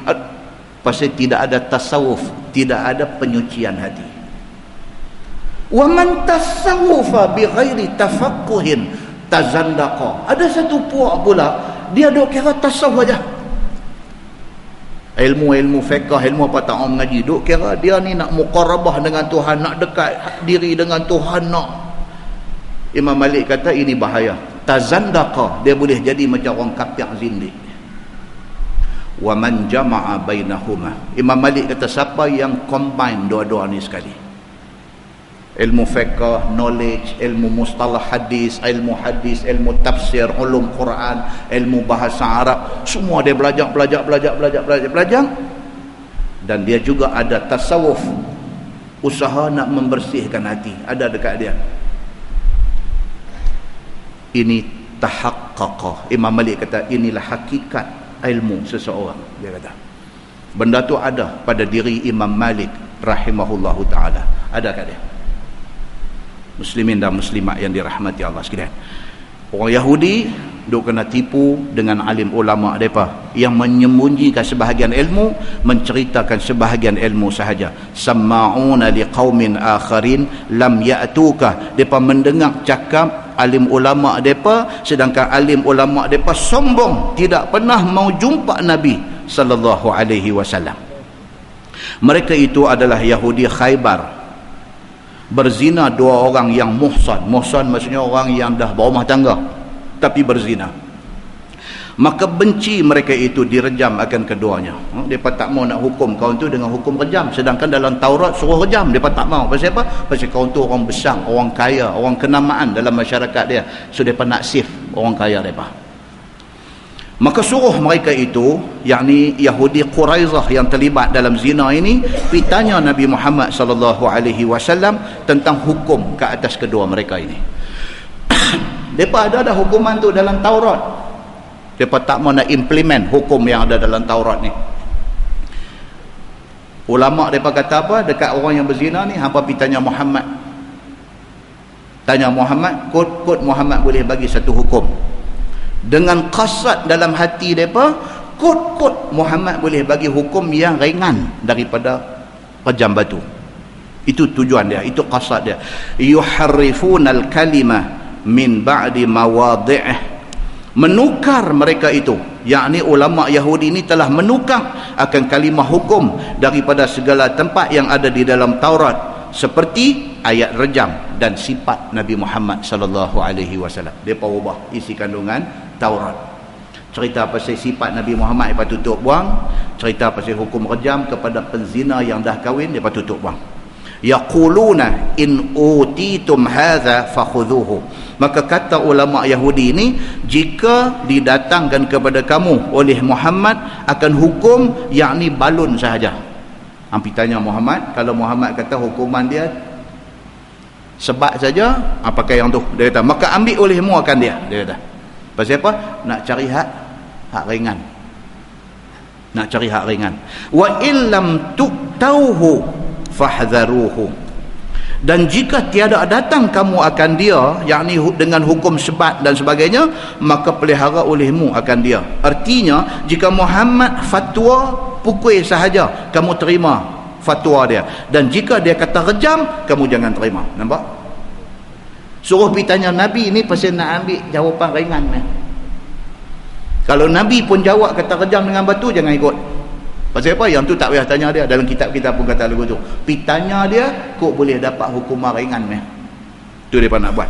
Speaker 1: pasal tidak ada tasawuf, tidak ada penyucian hati. Wa man tasawufa bi ghairi tafaqquhin tazandaqa. Ada satu puak pula, dia duk kira tasawuf aja. Ilmu fiqh, ilmu apa tak orang mengaji, duk kira dia ni nak muqarabah dengan Tuhan, nak dekat diri dengan Tuhan, nak. Imam Malik kata ini bahaya. Tazandaqa, dia boleh jadi macam orang kafir zindik. Wa man jama'a bainahuma. Imam Malik kata, siapa yang combine dua-dua ni sekali, ilmu fiqh, knowledge, ilmu mustalah hadis, ilmu tafsir, ulum Quran, ilmu bahasa Arab, semua dia belajar, dan dia juga ada tasawuf, usaha nak membersihkan hati, ada dekat dia. Ini tahaqqaqa. Imam Malik kata, inilah hakikat ilmu seseorang. Dia kata benda tu ada pada diri Imam Malik rahimahullahu ta'ala, ada kat dia. Muslimin dan muslimat yang dirahmati Allah sekalian, orang Yahudi duk kena tipu dengan alim ulama mereka yang menyembunyikan sebahagian ilmu, menceritakan sebahagian ilmu sahaja. Samma'una liqaumin akharin lam ya'tuka. Mereka mendengar cakap alim ulama mereka, sedangkan alim ulama mereka sombong, tidak pernah mau jumpa Nabi sallallahu alaihi wasallam. Mereka itu adalah Yahudi Khaybar. Berzina dua orang yang muhsan. Muhsan maksudnya orang yang dah berumah tangga tapi berzina. Maka benci mereka itu direjam akan keduanya. Mereka tak mau nak hukum kawan tu dengan hukum rejam, sedangkan dalam Taurat suruh rejam. Mereka tak mau. Pasal apa? Pasal kawan tu orang besar, orang kaya, orang kenamaan dalam masyarakat dia. So mereka nak save orang kaya mereka. Maka suruh mereka itu, yakni Yahudi Quraizah yang terlibat dalam zina ini, pergi tanya Nabi Muhammad sallallahu alaihi wasallam tentang hukum ke atas kedua mereka ini. Depa ada hukuman tu dalam Taurat. Depa tak mau nak implement hukum yang ada dalam Taurat ni. Ulama depa kata apa dekat orang yang berzina ni, hangpa pergi tanya Muhammad. Tanya Muhammad, kod Muhammad boleh bagi satu hukum. Dengan kasat dalam hati mereka, kod Muhammad boleh bagi hukum yang ringan daripada rejam batu. Itu tujuan dia, itu kasat dia. Yuharrifunal kalimah min ba'di mawadhi'ih. Menukar mereka itu, yakni ulama Yahudi ini telah menukar akan kalimah hukum daripada segala tempat yang ada di dalam Taurat, seperti ayat rejam dan sifat Nabi Muhammad sallallahu alaihi wasallam. Depa ubah isi kandungan Taurat. Cerita pasal sifat Nabi Muhammad depa tutup buang, cerita pasal hukum rejam kepada penzina yang dah kahwin depa tutup buang. Yaquluna in utitum hadza fakhudhuhu. Maka kata ulama Yahudi ini, jika didatangkan kepada kamu oleh Muhammad akan hukum, yakni balun sahaja. Ampi tanya Muhammad, kalau Muhammad kata hukuman dia sebat saja, pakai yang tu. Dia kata, maka ambil olehmu akan dia. Dia kata, pasal apa? Nak cari hak ringan. Nak cari hak ringan. Wa illam tu'tauhu fahdharuhu. Dan jika tiada datang kamu akan dia, yakni dengan hukum sebat dan sebagainya, maka pelihara olehmu akan dia. Artinya, jika Muhammad fatwa pukul sahaja, kamu terima fatwa dia. Dan jika dia kata rejam, kamu jangan terima. Nampak? Suruh pergi tanya Nabi ni pasal nak ambil jawapan ringan. Kalau Nabi pun jawab kata rejam dengan batu, jangan ikut. Pasal apa? Yang tu tak payah tanya dia. Dalam kitab kita pun kata lagu tu. Pi tanya dia, kok boleh dapat hukuman ringan ni. Tu dia nak buat.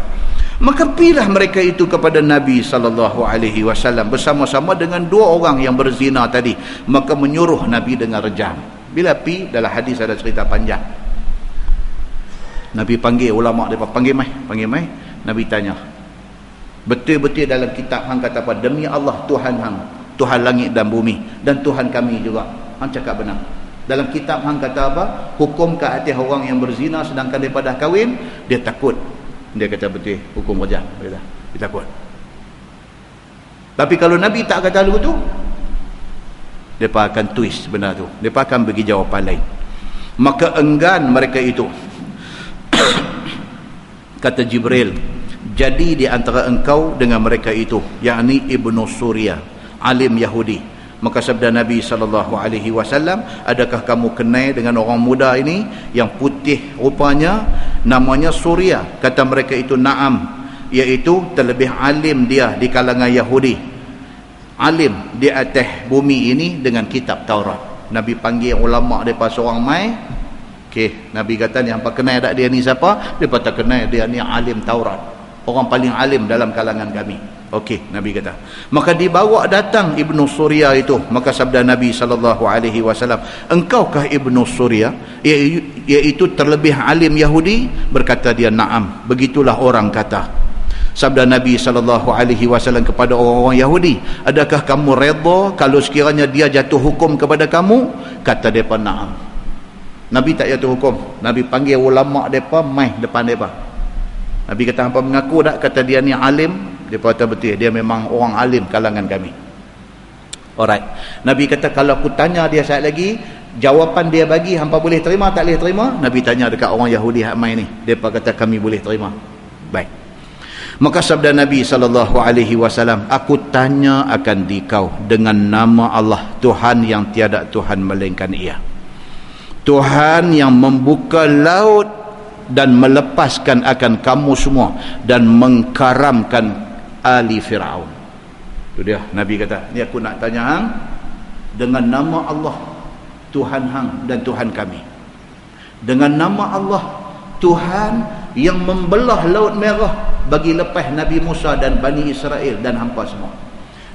Speaker 1: Maka pilah mereka itu kepada Nabi SAW bersama-sama dengan dua orang yang berzina tadi. Maka menyuruh Nabi dengan rejam. Bila pi, dalam hadis ada cerita panjang. Nabi panggil ulama dia, panggil mai. Nabi tanya, betul-betul dalam kitab hang kata apa? Demi Allah Tuhan hang, Tuhan langit dan bumi, dan Tuhan kami juga. Hang cakap benar. Dalam kitab hang kata apa? Hukum ke atas orang yang berzina sedangkan daripada kahwin, dia takut. Dia kata betul, hukum rejam. Dia takut. Tapi kalau Nabi tak kata lagu tu, mereka akan twist benda tu. Mereka akan bagi jawapan lain. Maka enggan mereka itu. Kata Jibril, jadi di antara engkau dengan mereka itu, yakni Ibnu Surya, alim Yahudi. Maka sabda Nabi SAW, adakah kamu kenal dengan orang muda ini yang putih rupanya, namanya Surya? Kata mereka itu, na'am, iaitu terlebih alim dia di kalangan Yahudi, alim di atas bumi ini dengan kitab Taurat. Nabi panggil ulama depa seorang mai. Okey, Nabi kata ni hampa kenal tak dia ni siapa? Depa tak kenal, dia ni alim Taurat, orang paling alim dalam kalangan kami. Okey, Nabi kata. Maka dibawa datang Ibnu Surya itu. Maka sabda Nabi SAW, engkaukah Ibnu Surya, iaitu terlebih alim Yahudi? Berkata dia, na'am, begitulah orang kata. Sabda Nabi SAW kepada orang-orang Yahudi, adakah kamu redha kalau sekiranya dia jatuh hukum kepada kamu? Kata mereka, na'am. Nabi tak jatuh hukum. Nabi panggil ulama mereka mai depan mereka. Nabi kata, hampa mengaku tak? Kata dia ni alim. Dia kata betul, dia memang orang alim kalangan kami. Alright. Nabi kata, kalau aku tanya dia saat lagi, jawapan dia bagi hampa boleh terima tak boleh terima? Nabi tanya dekat orang Yahudi hak mai ni. Depa kata kami boleh terima. Baik. Maka sabda Nabi SAW, aku tanya akan dikau dengan nama Allah, Tuhan yang tiada Tuhan melainkan Ia, Tuhan yang membuka laut dan melepaskan akan kamu semua dan mengkaramkan Ali Fir'aun. Itu dia Nabi kata, ni aku nak tanya hang dengan nama Allah, Tuhan hang dan Tuhan kami, dengan nama Allah, Tuhan yang membelah laut merah bagi lepas Nabi Musa dan Bani Israel dan hampa semua,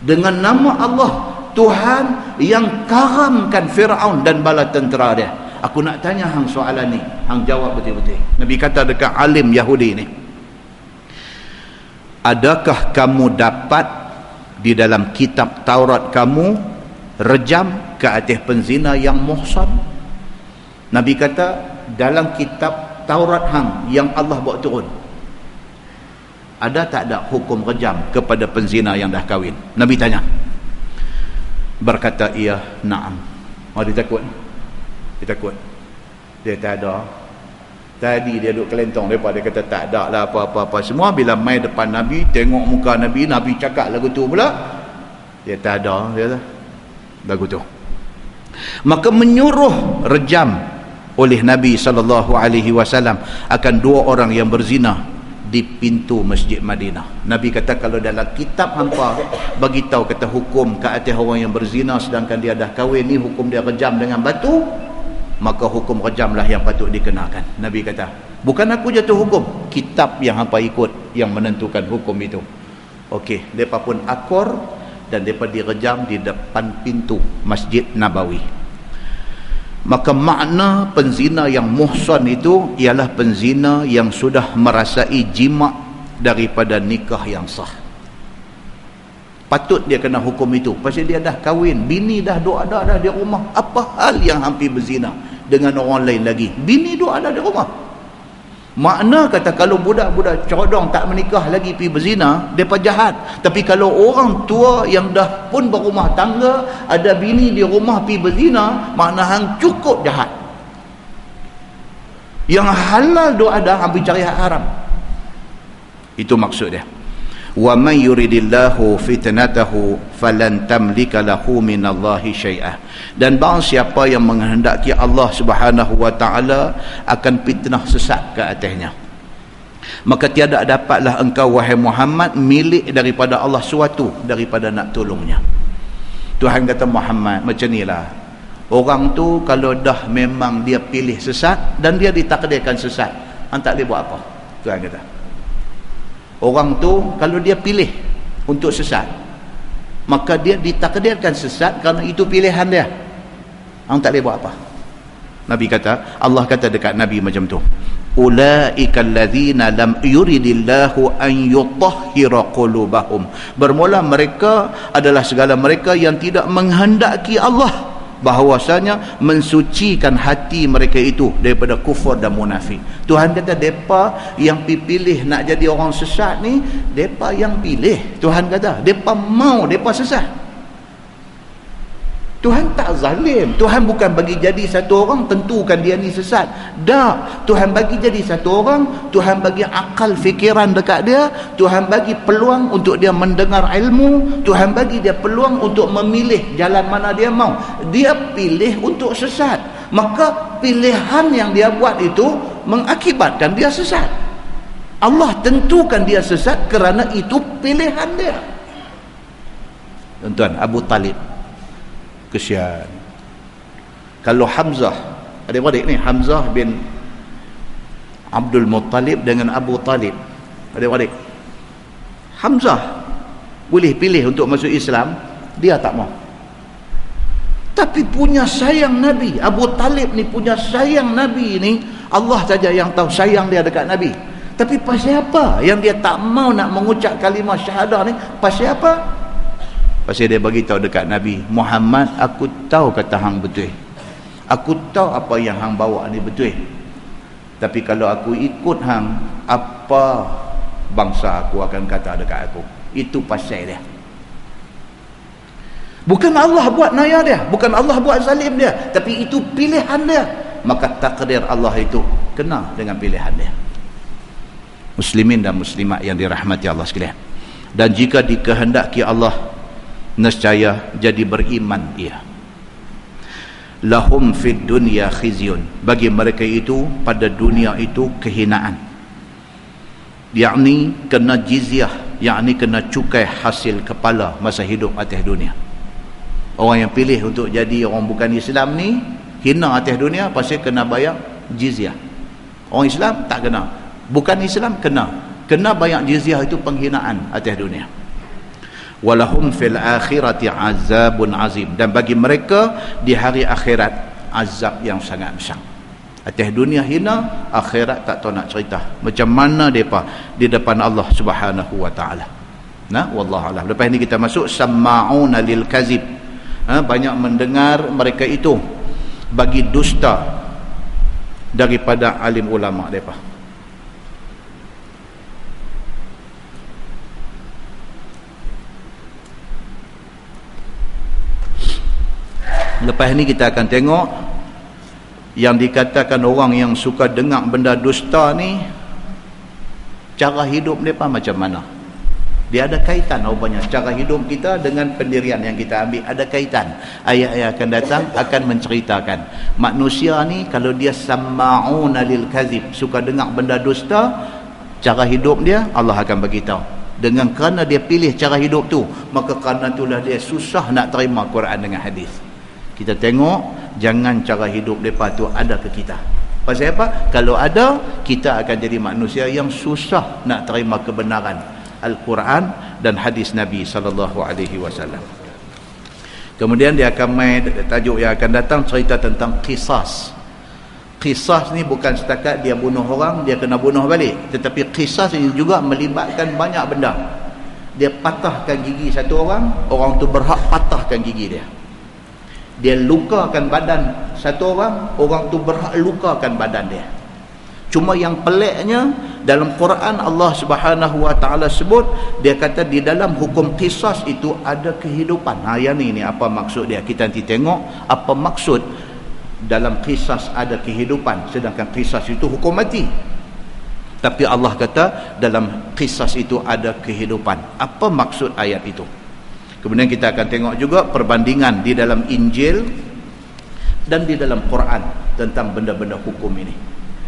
Speaker 1: dengan nama Allah, Tuhan yang karamkan Fir'aun dan bala tentera dia. Aku nak tanya hang soalan ni, hang jawab betul-betul. Nabi kata dekat alim Yahudi ni, adakah kamu dapat di dalam kitab Taurat kamu rejam ke atas penzina yang muhsan? Nabi kata, dalam kitab Taurat hang yang Allah bawa turun, ada tak ada hukum rejam kepada penzina yang dah kahwin? Nabi tanya. Berkata ia, na'am. Dia takut. Dia tak ada. Tadi dia duduk kelentong depa, dia kata tak ada lah apa-apa semua. Bila mai depan Nabi, tengok muka Nabi, Nabi cakap lagu tu pula, dia tak ada, dia lagu tu. Maka menyuruh rejam oleh Nabi SAW akan dua orang yang berzina di pintu Masjid Madinah. Nabi kata, kalau dalam kitab hampa bagi tahu kata hukum ke atas orang yang berzina sedangkan dia dah kahwin ni, hukum dia rejam dengan batu, maka hukum rejamlah yang patut dikenakan. Nabi kata, bukan aku jatuh hukum, kitab yang hampa ikut yang menentukan hukum itu. Okey, mereka pun akor dan mereka direjam di depan pintu Masjid Nabawi. Maka makna penzina yang muhsan itu ialah penzina yang sudah merasai jima' daripada nikah yang sah. Patut dia kena hukum itu, pasal dia dah kahwin, bini dah duk ada dah di rumah. Apa hal yang hampir berzina dengan orang lain lagi? Bini duk ada di rumah. Makna kata, kalau budak-budak codong tak menikah lagi pergi berzina, mereka jahat. Tapi kalau orang tua yang dah pun berumah tangga, ada bini di rumah pergi berzina, makna hang cukup jahat. Yang halal duk ada, hang pergi cari hak haram. Itu maksud dia. Wa man yuridillahu fitnatahu falan tamlika lahu minallahi syai'ah. Dan barang siapa yang menghendaki Allah Subhanahu wa taala akan fitnah sesat ke atasnya, Maka tiada dapatlah engkau wahai Muhammad milik daripada Allah suatu daripada nak tolongnya. Tuhan kata, Muhammad, macam inilah orang tu kalau dah memang dia pilih sesat dan dia ditakdirkan sesat, hang tak boleh buat apa. Tuhan kata, orang tu kalau dia pilih untuk sesat, maka dia ditakdirkan sesat kerana itu pilihan dia, hang tak boleh buat apa. Nabi kata, Allah kata dekat Nabi macam tu, ulaika allazina lam yuridillahu an yutahhira qulubahum. Bermula mereka adalah segala mereka yang tidak menghendaki Allah bahawasanya mensucikan hati mereka itu daripada kufur dan munafik. Tuhan kata depa yang pilih nak jadi orang sesat ni, depa yang pilih. Tuhan kata depa mau depa sesat. Tuhan tak zalim. Tuhan bukan bagi jadi satu orang tentukan dia ni sesat. Tak. Tuhan bagi jadi satu orang, Tuhan bagi akal fikiran dekat dia, Tuhan bagi peluang untuk dia mendengar ilmu, Tuhan bagi dia peluang untuk memilih jalan mana dia mau. Dia pilih untuk sesat. Maka pilihan yang dia buat itu mengakibatkan dia sesat. Allah tentukan dia sesat kerana itu pilihan dia. Tuan-tuan, Abu Talib kesian. Kalau Hamzah, adik-adik ni, Hamzah bin Abdul Muttalib dengan Abu Talib, adik-adik, Hamzah boleh pilih untuk masuk Islam, dia tak mau. Tapi punya sayang Nabi, Abu Talib ni punya sayang Nabi ni, Allah saja yang tahu sayang dia dekat Nabi. Tapi pasal apa yang dia tak mau nak mengucap kalimah syahadah ni? Pasal apa? Pasal dia bagi tahu dekat Nabi, Muhammad, aku tahu kata hang betul. Aku tahu apa yang hang bawa ni betul. Tapi kalau aku ikut hang, apa bangsa aku akan kata dekat aku? Itu pasal dia. Bukan Allah buat naya dia, bukan Allah buat zalim dia, tapi itu pilihan dia. Maka takdir Allah itu kena dengan pilihan dia. Muslimin dan muslimat yang dirahmati Allah sekalian. Dan jika dikehendaki Allah, nescaya jadi beriman ia. Lahum fid dunya khizyun, bagi mereka itu pada dunia itu kehinaan, yakni kena jizyah, yakni kena cukai hasil kepala masa hidup atas dunia. Orang yang pilih untuk jadi orang bukan Islam ni hina atas dunia pasal kena bayar jizyah. Orang Islam tak kena, bukan Islam kena bayar jizyah, itu penghinaan atas dunia. Walahum fil akhirati azabun azim, dan bagi mereka di hari akhirat azab yang sangat besar. Atas dunia hina, akhirat tak tahu nak cerita macam mana depa di depan Allah Subhanahu wa taala. Nah, wallahu alam. Lepas ni kita masuk sama'una lil kazib. Banyak mendengar mereka itu bagi dusta daripada alim ulama depa. Lepas ni kita akan tengok yang dikatakan orang yang suka dengar benda dusta ni, cara hidup mereka macam mana. Dia ada kaitan rupanya cara hidup kita dengan pendirian yang kita ambil, ada kaitan. Ayat yang akan datang akan menceritakan manusia ni kalau dia sama'una lil kazib, suka dengar benda dusta, cara hidup dia Allah akan bagi tahu. Dengan kerana dia pilih cara hidup tu, maka kerana itulah dia susah nak terima Quran dengan hadis. Kita tengok jangan cara hidup mereka tu ada ke kita. Pasal apa? Kalau ada, kita akan jadi manusia yang susah nak terima kebenaran Al-Quran dan hadis Nabi SAW. Kemudian dia akan main tajuk yang akan datang, cerita tentang qisas. Qisas ni bukan setakat dia bunuh orang, dia kena bunuh balik, tetapi qisas ini juga melibatkan banyak benda. Dia patahkan gigi satu orang, orang tu berhak patahkan gigi dia. Dia lukakan badan satu orang, orang tu berhak lukakan badan dia. Cuma yang peliknya dalam Quran Allah Subhanahu wa taala sebut, dia kata di dalam hukum qisas itu ada kehidupan. Yang ni apa maksud dia? Kita nanti tengok apa maksud dalam qisas ada kehidupan, sedangkan qisas itu hukum mati. Tapi Allah kata dalam qisas itu ada kehidupan. Apa maksud ayat itu? Kemudian kita akan tengok juga perbandingan di dalam Injil dan di dalam Quran tentang benda-benda hukum ini.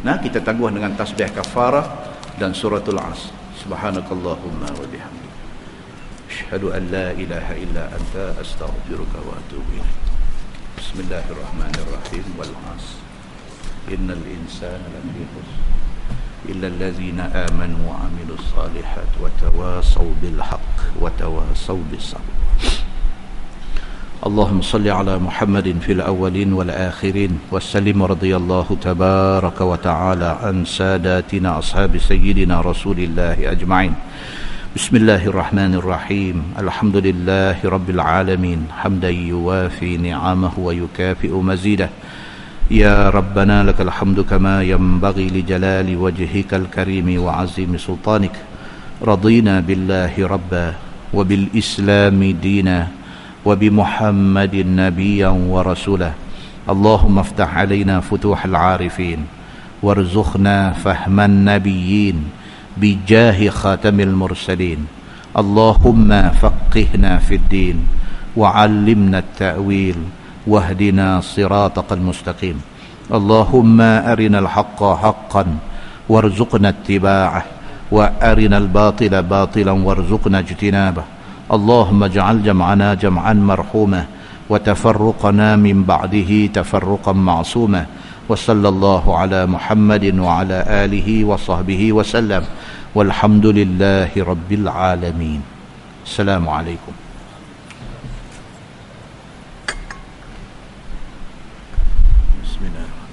Speaker 1: Nah, kita tangguh dengan tasbih kafarah. dan suratul Asr. Subhanakallahumma wa bihamdik, asyhadu an la ilaha illa anta, astaghfiruka wa atubu ilaik. Bismillahirrahmanirrahim. Wal 'asr innal insana lafi khusr illa allazina amanu wa 'amilus salihat wa tawasaw bil haqq wa tawasaw bis sabr. اللهم صل على محمد في الأولين والآخرين وسلم رضي الله تبارك وتعالى عن ساداتنا أصحاب سيدنا رسول الله أجمعين. بسم الله الرحمن الرحيم. الحمد لله رب العالمين حمدا يوافي نعمه ويكافئ مزيده. يا ربنا لك الحمد كما ينبغي لجلال وجهك الكريم وعظيم سلطانك. رضينا بالله ربا وبالإسلام دينا وبمحمد نبيا ورسولا. اللهم افتح علينا فتوح العارفين وارزقنا فهم النبيين بجاه خاتم المرسلين. اللهم فقهنا في الدين وعلمنا التأويل واهدنا صراطك المستقيم. اللهم أرنا الحق حقا وارزقنا اتباعه وأرنا الباطل باطلا وارزقنا اجتنابه. اللهم اجعل جمعنا جمعا مرحوما وتفرقنا من بعده تفرقا معصوما. وصلى الله على محمد وعلى آله وصحبه وسلم والحمد لله رب العالمين. السلام عليكم. بسم الله.